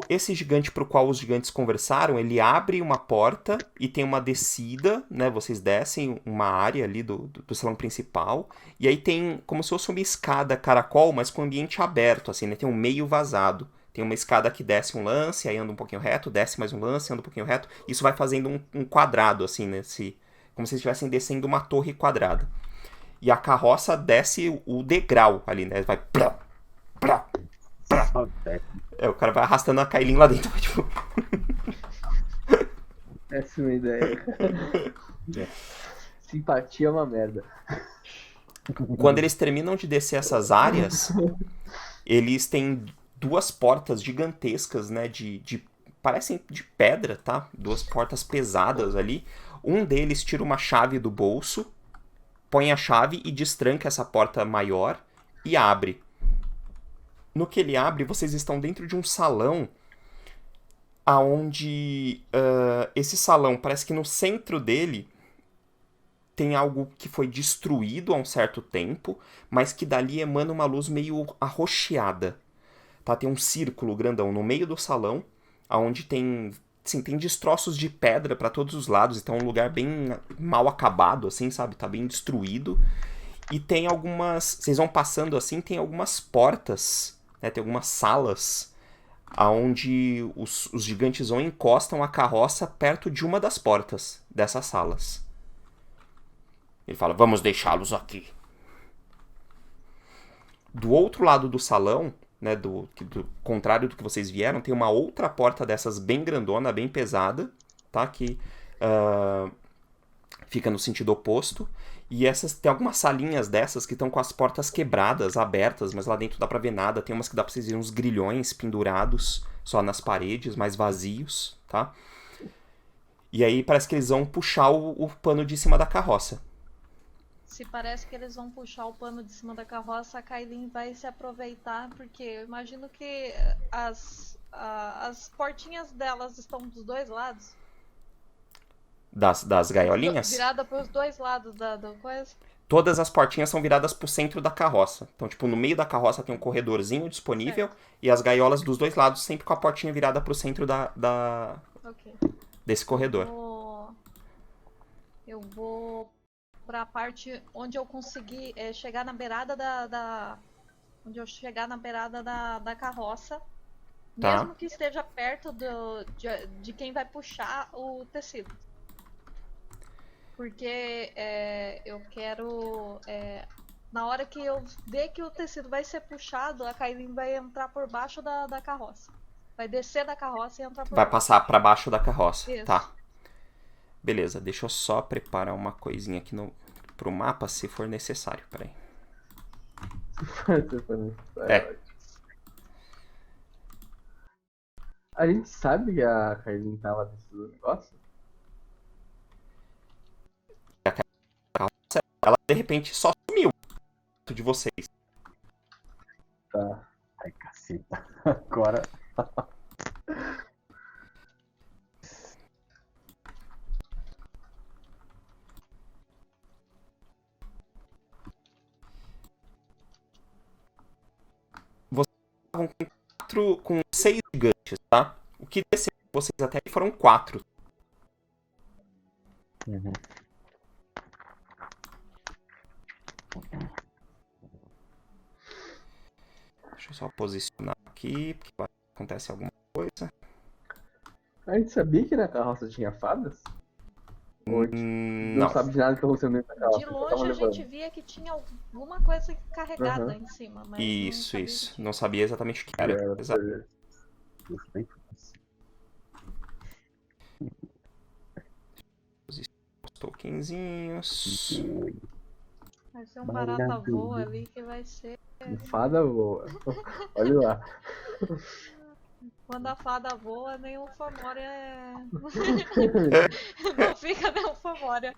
Esse gigante pro qual os gigantes conversaram, ele abre uma porta e tem uma descida, né? Vocês descem uma área ali do salão principal. E aí tem como se fosse uma escada caracol, mas com ambiente aberto, assim, né? Tem um meio vazado. Tem uma escada que desce um lance, aí anda um pouquinho reto, desce mais um lance, anda um pouquinho reto. Isso vai fazendo um quadrado, assim, como se estivessem descendo uma torre quadrada. E a carroça desce o degrau ali, né? Vai... Plá, plá, plá. O cara vai arrastando a Kailin lá dentro. Tipo... Péssima ideia. Simpatia é uma merda. Quando eles terminam de descer essas áreas, eles têm duas portas gigantescas, né, parecem de pedra, tá? Duas portas pesadas ali. Um deles tira uma chave do bolso, põe a chave e destranca essa porta maior e abre. No que ele abre, vocês estão dentro de um salão aonde esse salão, parece que no centro dele tem algo que foi destruído há um certo tempo, mas que dali emana uma luz meio arroxeada. Tá? Tem um círculo grandão no meio do salão, onde tem destroços de pedra para todos os lados, então é um lugar bem mal acabado, assim, sabe? Tá bem destruído. E tem algumas... Vocês vão passando assim, tem algumas portas, né? Tem algumas salas, onde os gigantes vão e encostam a carroça perto de uma das portas dessas salas. Ele fala, vamos deixá-los aqui. Do outro lado do salão, né, do contrário do que vocês vieram, tem uma outra porta dessas bem grandona, bem pesada, tá? Que fica no sentido oposto. E tem algumas salinhas dessas que estão com as portas quebradas, abertas, mas lá dentro não dá pra ver nada. Tem umas que dá pra vocês ver uns grilhões pendurados só nas paredes, mais vazios, tá? E aí parece que eles vão puxar o pano de cima da carroça. Se parece que eles vão puxar o pano de cima da carroça, a Kailin vai se aproveitar, porque eu imagino que as portinhas delas estão dos dois lados. Das gaiolinhas? Virada pros dois lados da coisa. Todas as portinhas são viradas pro centro da carroça. Então, tipo, no meio da carroça tem um corredorzinho disponível, certo. E as gaiolas dos dois lados sempre com a portinha virada pro centro desse corredor. Eu vou pra parte onde eu conseguir chegar na beirada onde eu chegar na beirada da carroça. Tá. Mesmo que esteja perto de quem vai puxar o tecido. Porque eu quero... na hora que eu ver que o tecido vai ser puxado, a Kailin vai entrar por baixo da carroça. Vai descer da carroça e entrar por baixo. Vai passar pra baixo da carroça. Isso. Tá. Beleza, deixa eu só preparar uma coisinha aqui pro mapa, se for necessário. Peraí. Se for necessário. A gente sabe que a Kailin tava nesse negócio? Ela, de repente, só sumiu de vocês. Tá. Ai, caceta. Agora... com 6 gigantes, tá? O que desceu vocês até aí foram 4. Uhum. Deixa eu só posicionar aqui, porque vai acontecer alguma coisa. A gente sabia que na carroça tinha fadas? Não sabe de nada que tá acontecendo dentro da carroça. De longe a gente via que tinha alguma coisa carregada em cima, mas isso. Não sabia exatamente o que era. Exato. Os tokenzinhos. Vai ser um barata voa ali que vai ser... Fada voa. Olha lá. Quando a fada voa, nenhum Fomória não fica nenhum Fomória.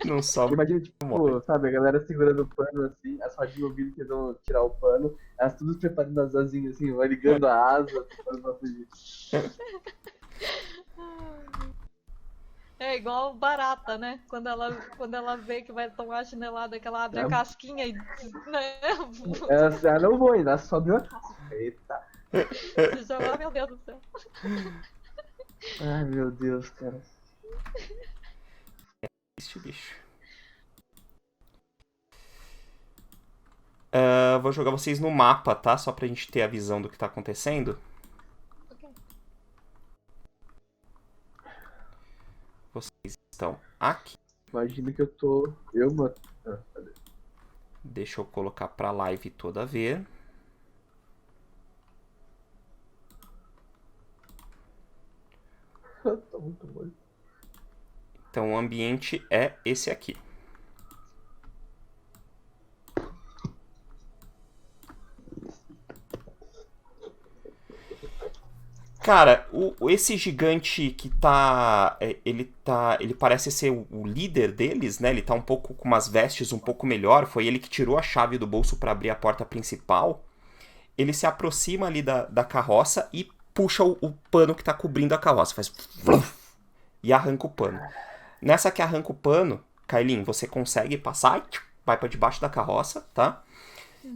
Não sobe. Imagina, tipo, sabe, a galera segurando o pano assim, as rodinhas ouvindo que eles vão tirar o pano, elas tudo preparando as asinhas assim, vai ligando a asa, pra fugir. É igual barata, né? Quando ela vê que vai tomar a chinelada, que ela abre a casquinha e... Né? Ela não voa ainda, ela só deu a casca. Eita. Oh, meu Deus do céu. Ai, meu Deus, cara. Este bicho. Vou jogar vocês no mapa, tá? Só pra gente ter a visão do que tá acontecendo. Okay. Vocês estão aqui. Imagina que eu tô... mano. Deixa eu colocar pra live toda ver. Tá muito bom. Então o ambiente é esse aqui. Cara, esse gigante que tá. Ele parece ser o líder deles, né? Ele tá um pouco com umas vestes um pouco melhor. Foi ele que tirou a chave do bolso pra abrir a porta principal. Ele se aproxima ali da carroça e puxa o pano que tá cobrindo a carroça. Faz. E arranca o pano. Nessa que arranca o pano, Kailin, você consegue passar e vai pra debaixo da carroça, tá?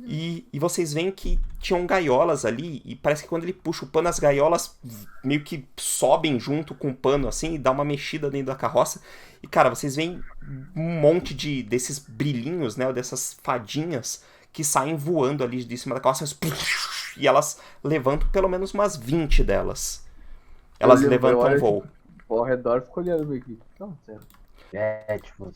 E vocês veem que tinham gaiolas ali, e parece que quando ele puxa o pano, as gaiolas meio que sobem junto com o pano, assim, e dá uma mexida dentro da carroça. E, cara, vocês veem um monte desses brilhinhos, né, dessas fadinhas que saem voando ali de cima da carroça, e elas levantam pelo menos umas 20 delas. Elas levantam voo. Ao redor ficou olhando meio que. Não, sério. Tipo, eu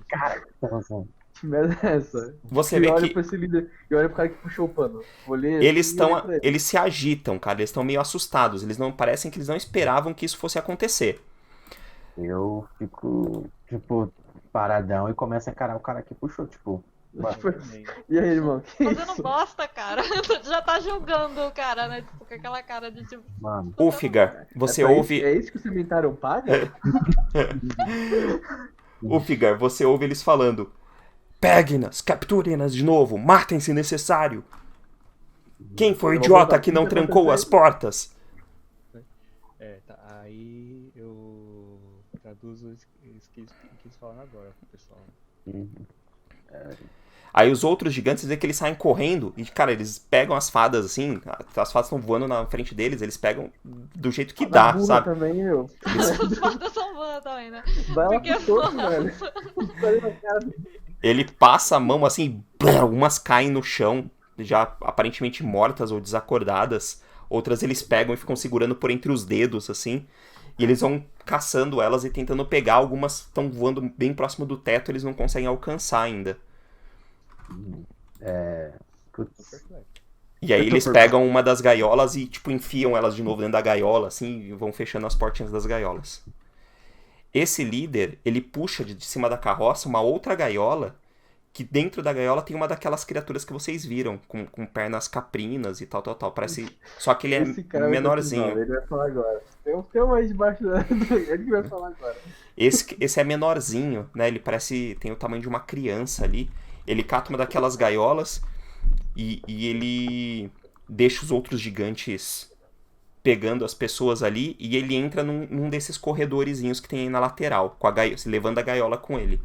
cara, o que tá acontecendo? Que merda é essa? Você E vê olha que pra esse líder e olha pro cara que puxou o pano. Olhei eles assim, estão, olhei pra ele. eles se agitam, cara, eles estão meio assustados. Eles não parecem que eles não esperavam que isso fosse acontecer. Eu fico, tipo, paradão e começo a encarar o cara que puxou, tipo, mano, E aí, irmão? Que Fazendo isso? bosta, cara. Tu já tá julgando o cara, né? Tipo, com aquela cara de tipo. mano. Ulfigar, você É pra ouve. Isso, é isso que o cemitério paga? Ulfigar, você ouve eles falando: peguem-nas, capturem-nas de novo, matem se necessário. Quem foi o Eu vou idiota botar que não tudo que trancou as aconteceu. portas? Tá, aí eu traduzo isso que eles falam agora pro pessoal. Aí os outros gigantes vê que eles saem correndo e, cara, eles pegam as fadas assim, as fadas estão voando na frente deles, eles pegam do jeito que dá, burra sabe? também, meu. As fotos são boas também, né? Vai lá Porque, pro topo, nossa. velho. Olha na cara. Ele passa a mão assim, algumas caem no chão, já aparentemente mortas ou desacordadas. Outras eles pegam e ficam segurando por entre os dedos, assim. E eles vão caçando elas e tentando pegar. Algumas estão voando bem próximo do teto, eles não conseguem alcançar ainda. Putz, E aí Eu tô eles por pegam uma das gaiolas e, tipo, enfiam elas de novo dentro da gaiola, assim, e vão fechando as portinhas das gaiolas. Esse líder, ele puxa de cima da carroça uma outra gaiola, que dentro da gaiola tem uma daquelas criaturas que vocês viram, com pernas caprinas e tal. Parece. Só que ele Esse cara é vai ter menorzinho. nome, ele vai falar agora. Tem um aí debaixo da. Ele que vai falar agora. Esse é menorzinho, né? Ele parece. Tem o tamanho de uma criança ali. Ele cata uma daquelas gaiolas e ele deixa os outros gigantes pegando as pessoas ali e ele entra num desses corredorzinhos que tem aí na lateral, com a gaiola, levando a gaiola com ele.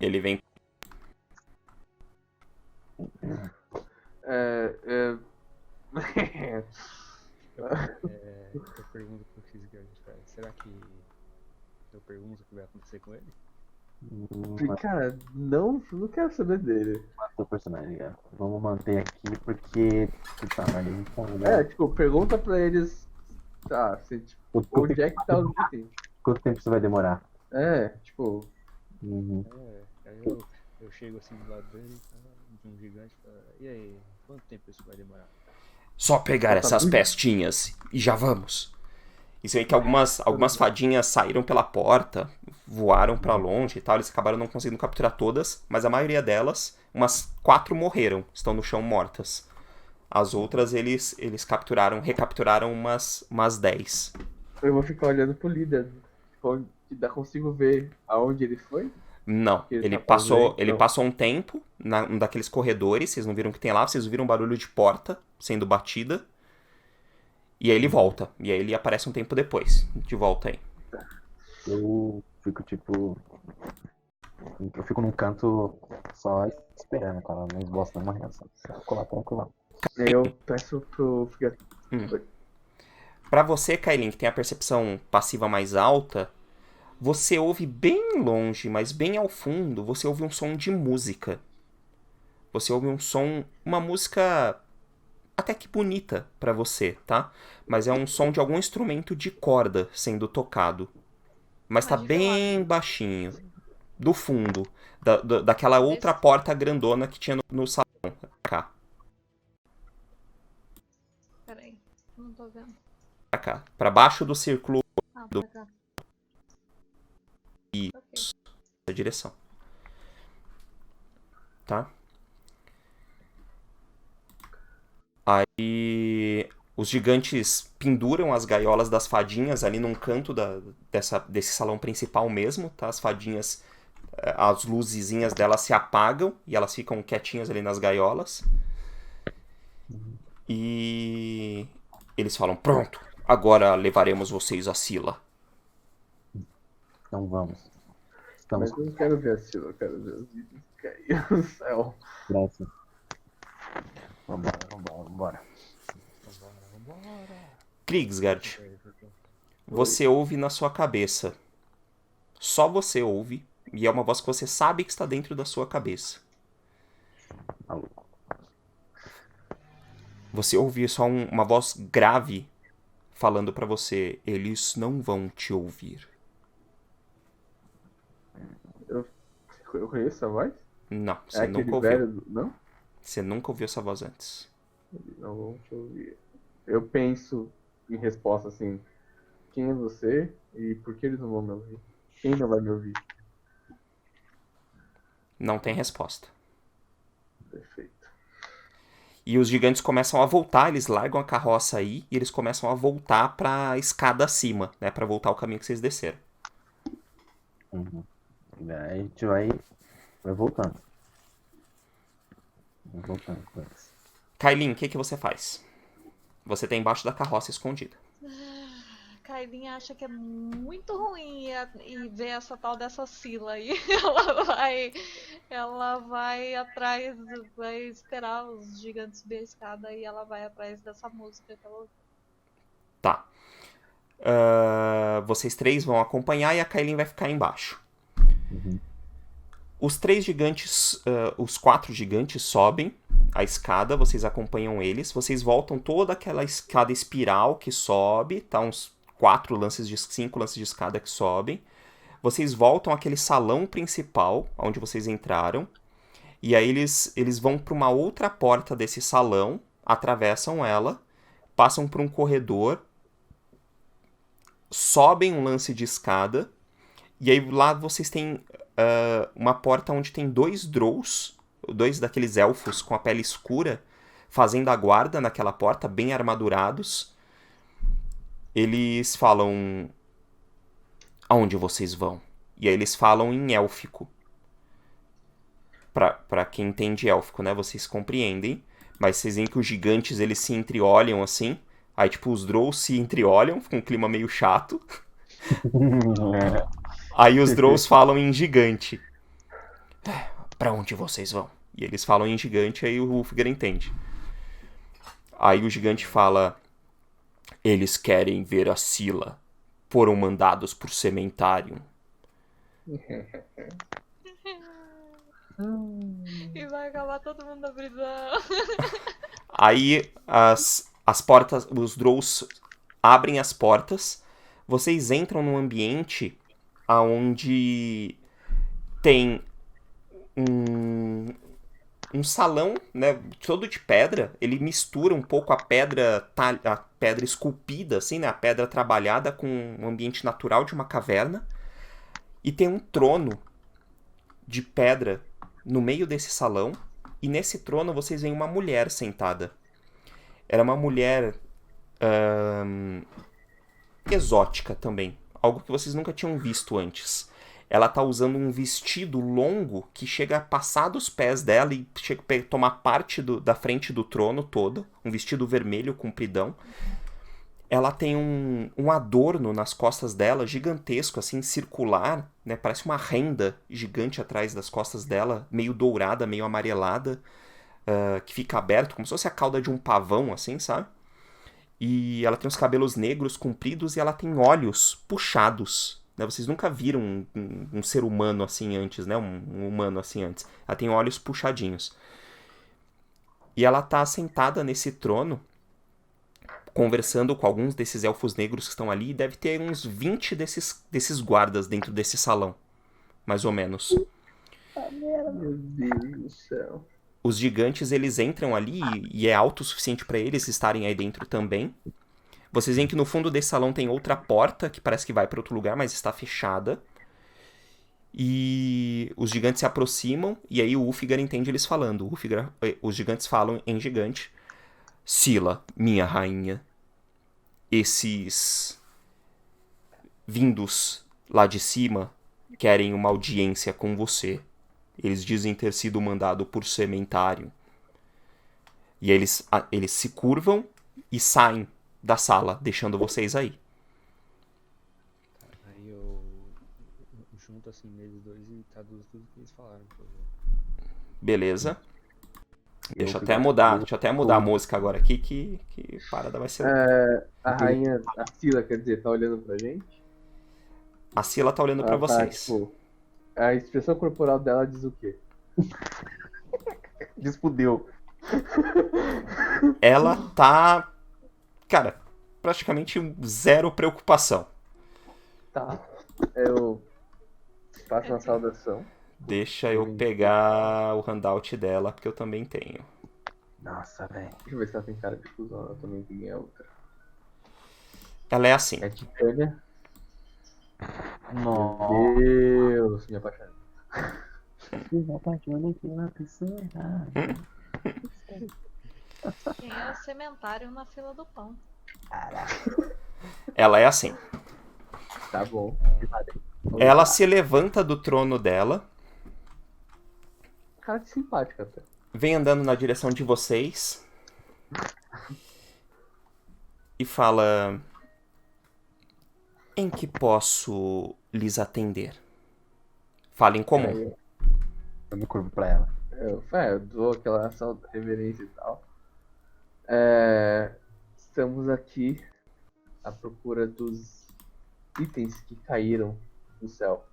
Ele vem. Eu pergunto pro Fisgard, cara, será que eu pergunto o que vai acontecer com ele? Cara, não quero saber dele. o personagem, cara. Vamos manter aqui porque. Puta merda, eles estão Tipo, pergunta pra eles. Tá, se, tipo, onde é que tá os itens? Quanto tempo isso vai demorar? Tipo. Uhum. Aí eu chego assim do lado dele, de um gigante, e falo, e aí, quanto tempo isso vai demorar? Só pegar essas pestinhas e já vamos. E você vê que algumas fadinhas saíram pela porta, voaram pra longe e tal. Eles acabaram não conseguindo capturar todas, mas a maioria delas, umas 4 morreram, estão no chão mortas. As outras eles recapturaram umas 10. Eu vou ficar olhando pro líder. Consigo ver aonde ele foi? Não, ele passou um tempo num daqueles corredores, vocês não viram o que tem lá, vocês viram um barulho de porta sendo batida. E aí ele volta, e aí ele aparece um tempo depois, de volta aí. Eu fico tipo. Eu fico num canto só esperando, cara. Não esboço nenhuma reação. Fico lá tranquilão. Aí eu peço pro Figueiredo. Pra você, Kailin, que tem a percepção passiva mais alta, você ouve bem longe, mas bem ao fundo, você ouve um som de música. Você ouve um som, uma música até que bonita pra você, tá? Mas é um som de algum instrumento de corda sendo tocado. Mas tá de bem baixinho. Do fundo. Daquela outra porta grandona que tinha no salão. Cá. Peraí, não tô vendo. Pra cá. Pra baixo do círculo Pra cá. e Ok. da direção. Tá? E os gigantes penduram as gaiolas das fadinhas ali num canto desse salão principal mesmo, tá? As fadinhas, as luzezinhas delas se apagam e elas ficam quietinhas ali nas gaiolas. E eles falam, pronto, agora levaremos vocês a Scylla. Então vamos. Mas Estamos eu não quero ver a Sila, eu quero ver os itens que caíram no céu. próximos. Vambora. Vambora. Kriegsgard, você ouve na sua cabeça. Só você ouve, e é uma voz que você sabe que está dentro da sua cabeça. Alô. Você ouve só uma voz grave falando pra você, eles não vão te ouvir. Eu conheço a voz? Não, É você aquele nunca ouviu. velho. Não? Você nunca ouviu essa voz antes. Eles não vão te ouvir. Eu penso em resposta assim: quem é você e por que eles não vão me ouvir? Quem não vai me ouvir? Não tem resposta. Perfeito. E os gigantes começam a voltar, eles largam a carroça aí e eles começam a voltar pra escada acima, né? Pra voltar o caminho que vocês desceram. Uhum. Aí a gente vai voltando. Vai voltando com eles. Kailin, o que você faz? Você tá embaixo da carroça escondida. Kailinha acha que é muito ruim e ver essa tal dessa Scylla aí. Ela vai atrás, vai esperar os gigantes subir a escada e ela vai atrás dessa música que ela ouviu. Tá. Vocês três vão acompanhar e a Kailin vai ficar embaixo. Uhum. Os 3 gigantes, os 4 gigantes sobem a escada, vocês acompanham eles, vocês voltam toda aquela escada espiral que sobe, tá? Uns 5 lances de escada que sobem. Vocês voltam àquele salão principal, onde vocês entraram, e aí eles vão para uma outra porta desse salão, atravessam ela, passam por um corredor, sobem um lance de escada, e aí lá vocês têm uma porta onde tem 2 Drows, 2 daqueles elfos com a pele escura, fazendo a guarda naquela porta, bem armadurados. Eles falam, aonde vocês vão? E aí eles falam em élfico. Pra quem entende élfico, né? Vocês compreendem. Mas vocês veem que os gigantes, eles se entreolham assim. Aí, tipo, os Drows se entreolham, fica um clima meio chato. Aí os Drows falam em gigante. Pra onde vocês vão? E eles falam em gigante, aí o Ulfgar entende. Aí o gigante fala, eles querem ver a Scylla. Foram mandados por Cementarium. E vai acabar todo mundo na prisão. Aí as portas, os Drows abrem as portas. Vocês entram num ambiente onde tem um salão, né, todo de pedra. Ele mistura um pouco a pedra esculpida, assim, né, a pedra trabalhada com um ambiente natural de uma caverna. E tem um trono de pedra no meio desse salão. E nesse trono vocês veem uma mulher sentada. Era uma mulher exótica também. Algo que vocês nunca tinham visto antes. Ela tá usando um vestido longo que chega a passar dos pés dela e chega a tomar parte da frente do trono todo. Um vestido vermelho compridão. Ela tem um adorno nas costas dela, gigantesco, assim, circular, né? Parece uma renda gigante atrás das costas dela, meio dourada, meio amarelada, que fica aberto, como se fosse a cauda de um pavão, assim, sabe? E ela tem os cabelos negros, compridos, e ela tem olhos puxados, né? Vocês nunca viram um ser humano assim antes, né? Um humano assim antes. Ela tem olhos puxadinhos. E ela tá sentada nesse trono, conversando com alguns desses elfos negros que estão ali, e deve ter uns 20 desses guardas dentro desse salão, mais ou menos. Meu Deus do céu. Os gigantes, eles entram ali e é alto o suficiente para eles estarem aí dentro também. Vocês veem que no fundo desse salão tem outra porta, que parece que vai para outro lugar, mas está fechada. E os gigantes se aproximam, e aí o Ulfgar entende eles falando. Os gigantes falam em gigante. Scylla, minha rainha, esses vindos lá de cima querem uma audiência com você. Eles dizem ter sido mandado por Sementário. E eles se curvam e saem da sala, deixando vocês aí. Aí eu junto assim neles dois e traduzo tudo que eles falaram. Por favor. Beleza? Deixa eu fico- até mudar a música agora aqui, que a parada vai ser... A rainha, a Scylla, quer dizer, tá olhando pra gente? A Scylla tá olhando pra Ela tá, vocês. tipo, a expressão corporal dela diz o quê? Despudeu. Ela tá... Cara, praticamente zero preocupação. Tá. Eu faço uma saudação. Deixa eu pegar o handout dela, porque eu também tenho. Nossa, velho. Deixa eu ver se ela tem cara de cuzão. Ela também tem outra. Ela é assim. É Titânia. Nossa. Meu Deus, me apaixonei. Me apaixonei pela pessoa errada. Quem é o Sementário na fila do pão? Ela é assim. Tá bom. Ela se levanta do trono dela, Cara, que simpática até. vem andando na direção de vocês e fala: em que posso lhes atender? Fala em comum. Aí Eu me curvo pra ela. eu dou aquela reverência e tal. Estamos aqui à procura dos itens que caíram do céu.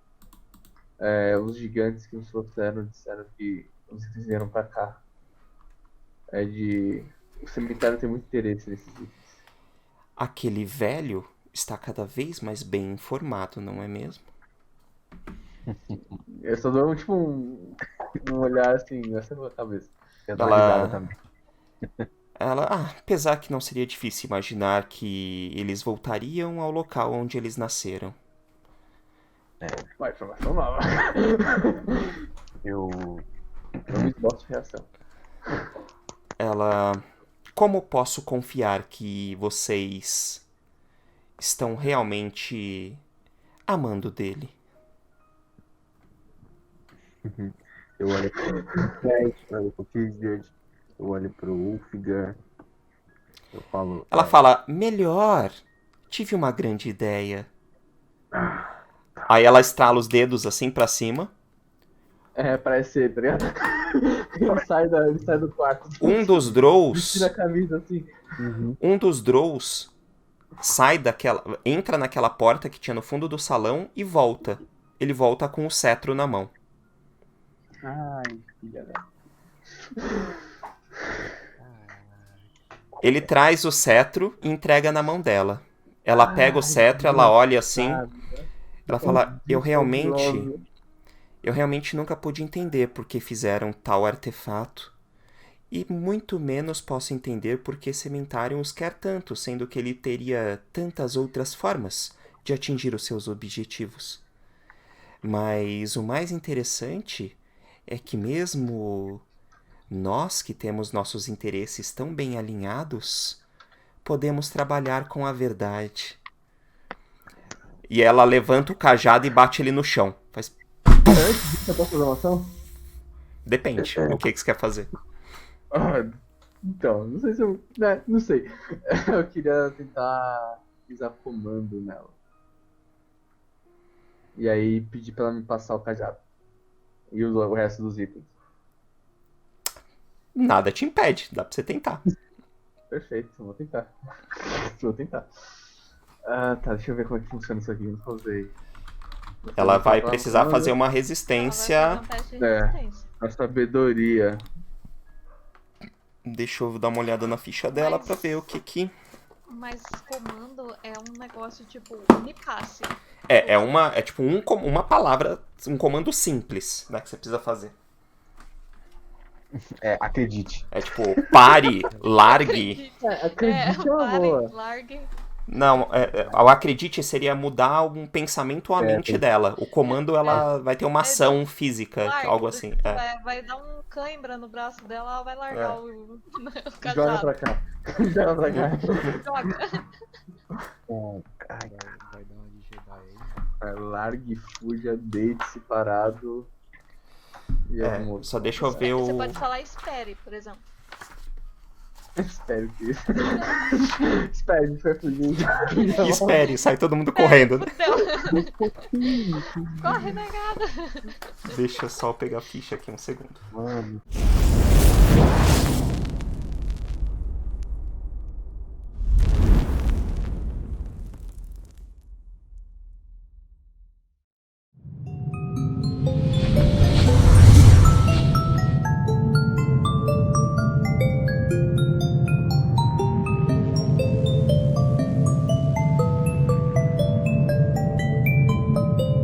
Os gigantes que nos trouxeram disseram que os itens vieram pra cá. O cemitério tem muito interesse nesses itens. Aquele velho está cada vez mais bem informado, não é mesmo? Eu só dou tipo um olhar assim, nessa minha cabeça. Eu dou uma risada Ela, também. apesar que não seria difícil imaginar que eles voltariam ao local onde eles nasceram. Uma informação nova. Eu Não me esboço de reação. Ela... Como posso confiar que vocês estão realmente amando dele? Eu olho pro Cat, eu olho pro Kisgard, eu olho pro Ulfgar. Eu falo. Ela fala: melhor, tive uma grande ideia. Aí ela estrala os dedos assim pra cima. Parece ser, tá ligado? Ele sai do quarto. Um dos Drows, Tira a camisa assim. um dos Drows entra naquela porta que tinha no fundo do salão e volta. Ele volta com o cetro na mão. Ai, filha da. Ele traz o cetro e entrega na mão dela. Ela pega o cetro, ela olha assim, ela fala: eu realmente nunca pude entender por que fizeram tal artefato. E muito menos posso entender por que Sementário os quer tanto, sendo que ele teria tantas outras formas de atingir os seus objetivos. Mas o mais interessante é que mesmo nós que temos nossos interesses tão bem alinhados, podemos trabalhar com a verdade. E ela levanta o cajado e bate ele no chão. Faz... Você posso fazer uma ação? Depende. O que você quer fazer? Então, não sei se eu. Não sei. Eu queria tentar pisar comando nela. E aí pedir pra ela me passar o cajado. E o resto dos itens. Nada te impede, dá pra você tentar. Perfeito, eu vou tentar. Vou tentar. Tá, deixa eu ver como é que funciona isso aqui. Não usei. Ela vai precisar fazer fazer uma Ela vai resistência. fazer um teste de É. resistência. a sabedoria. Deixa eu dar uma olhada na ficha dela Mas- pra ver o que. Mas comando é um negócio tipo unipasse. É tipo uma palavra, um comando simples, né, que você precisa fazer. Acredite. É tipo, pare, largue. Acredite é uma pare, boa. largue. Não, o acredite seria mudar algum pensamento ou a mente dela. O comando, ela vai ter uma ação física, Larga, algo assim. vai dar um cãibra no braço dela, ela vai largar o Joga cajado. pra cá. Joga pra cá. Joga. Vai dar uma de Jedi aí. Largue, fuja, deite-se parado. E algum outro. Só deixa eu ver Você o... pode falar espere, por exemplo. Espero que. Espero que foi fugir. Espere, sai todo mundo correndo. Né? Corre, negada. Deixa eu só pegar a ficha aqui um segundo. Mano.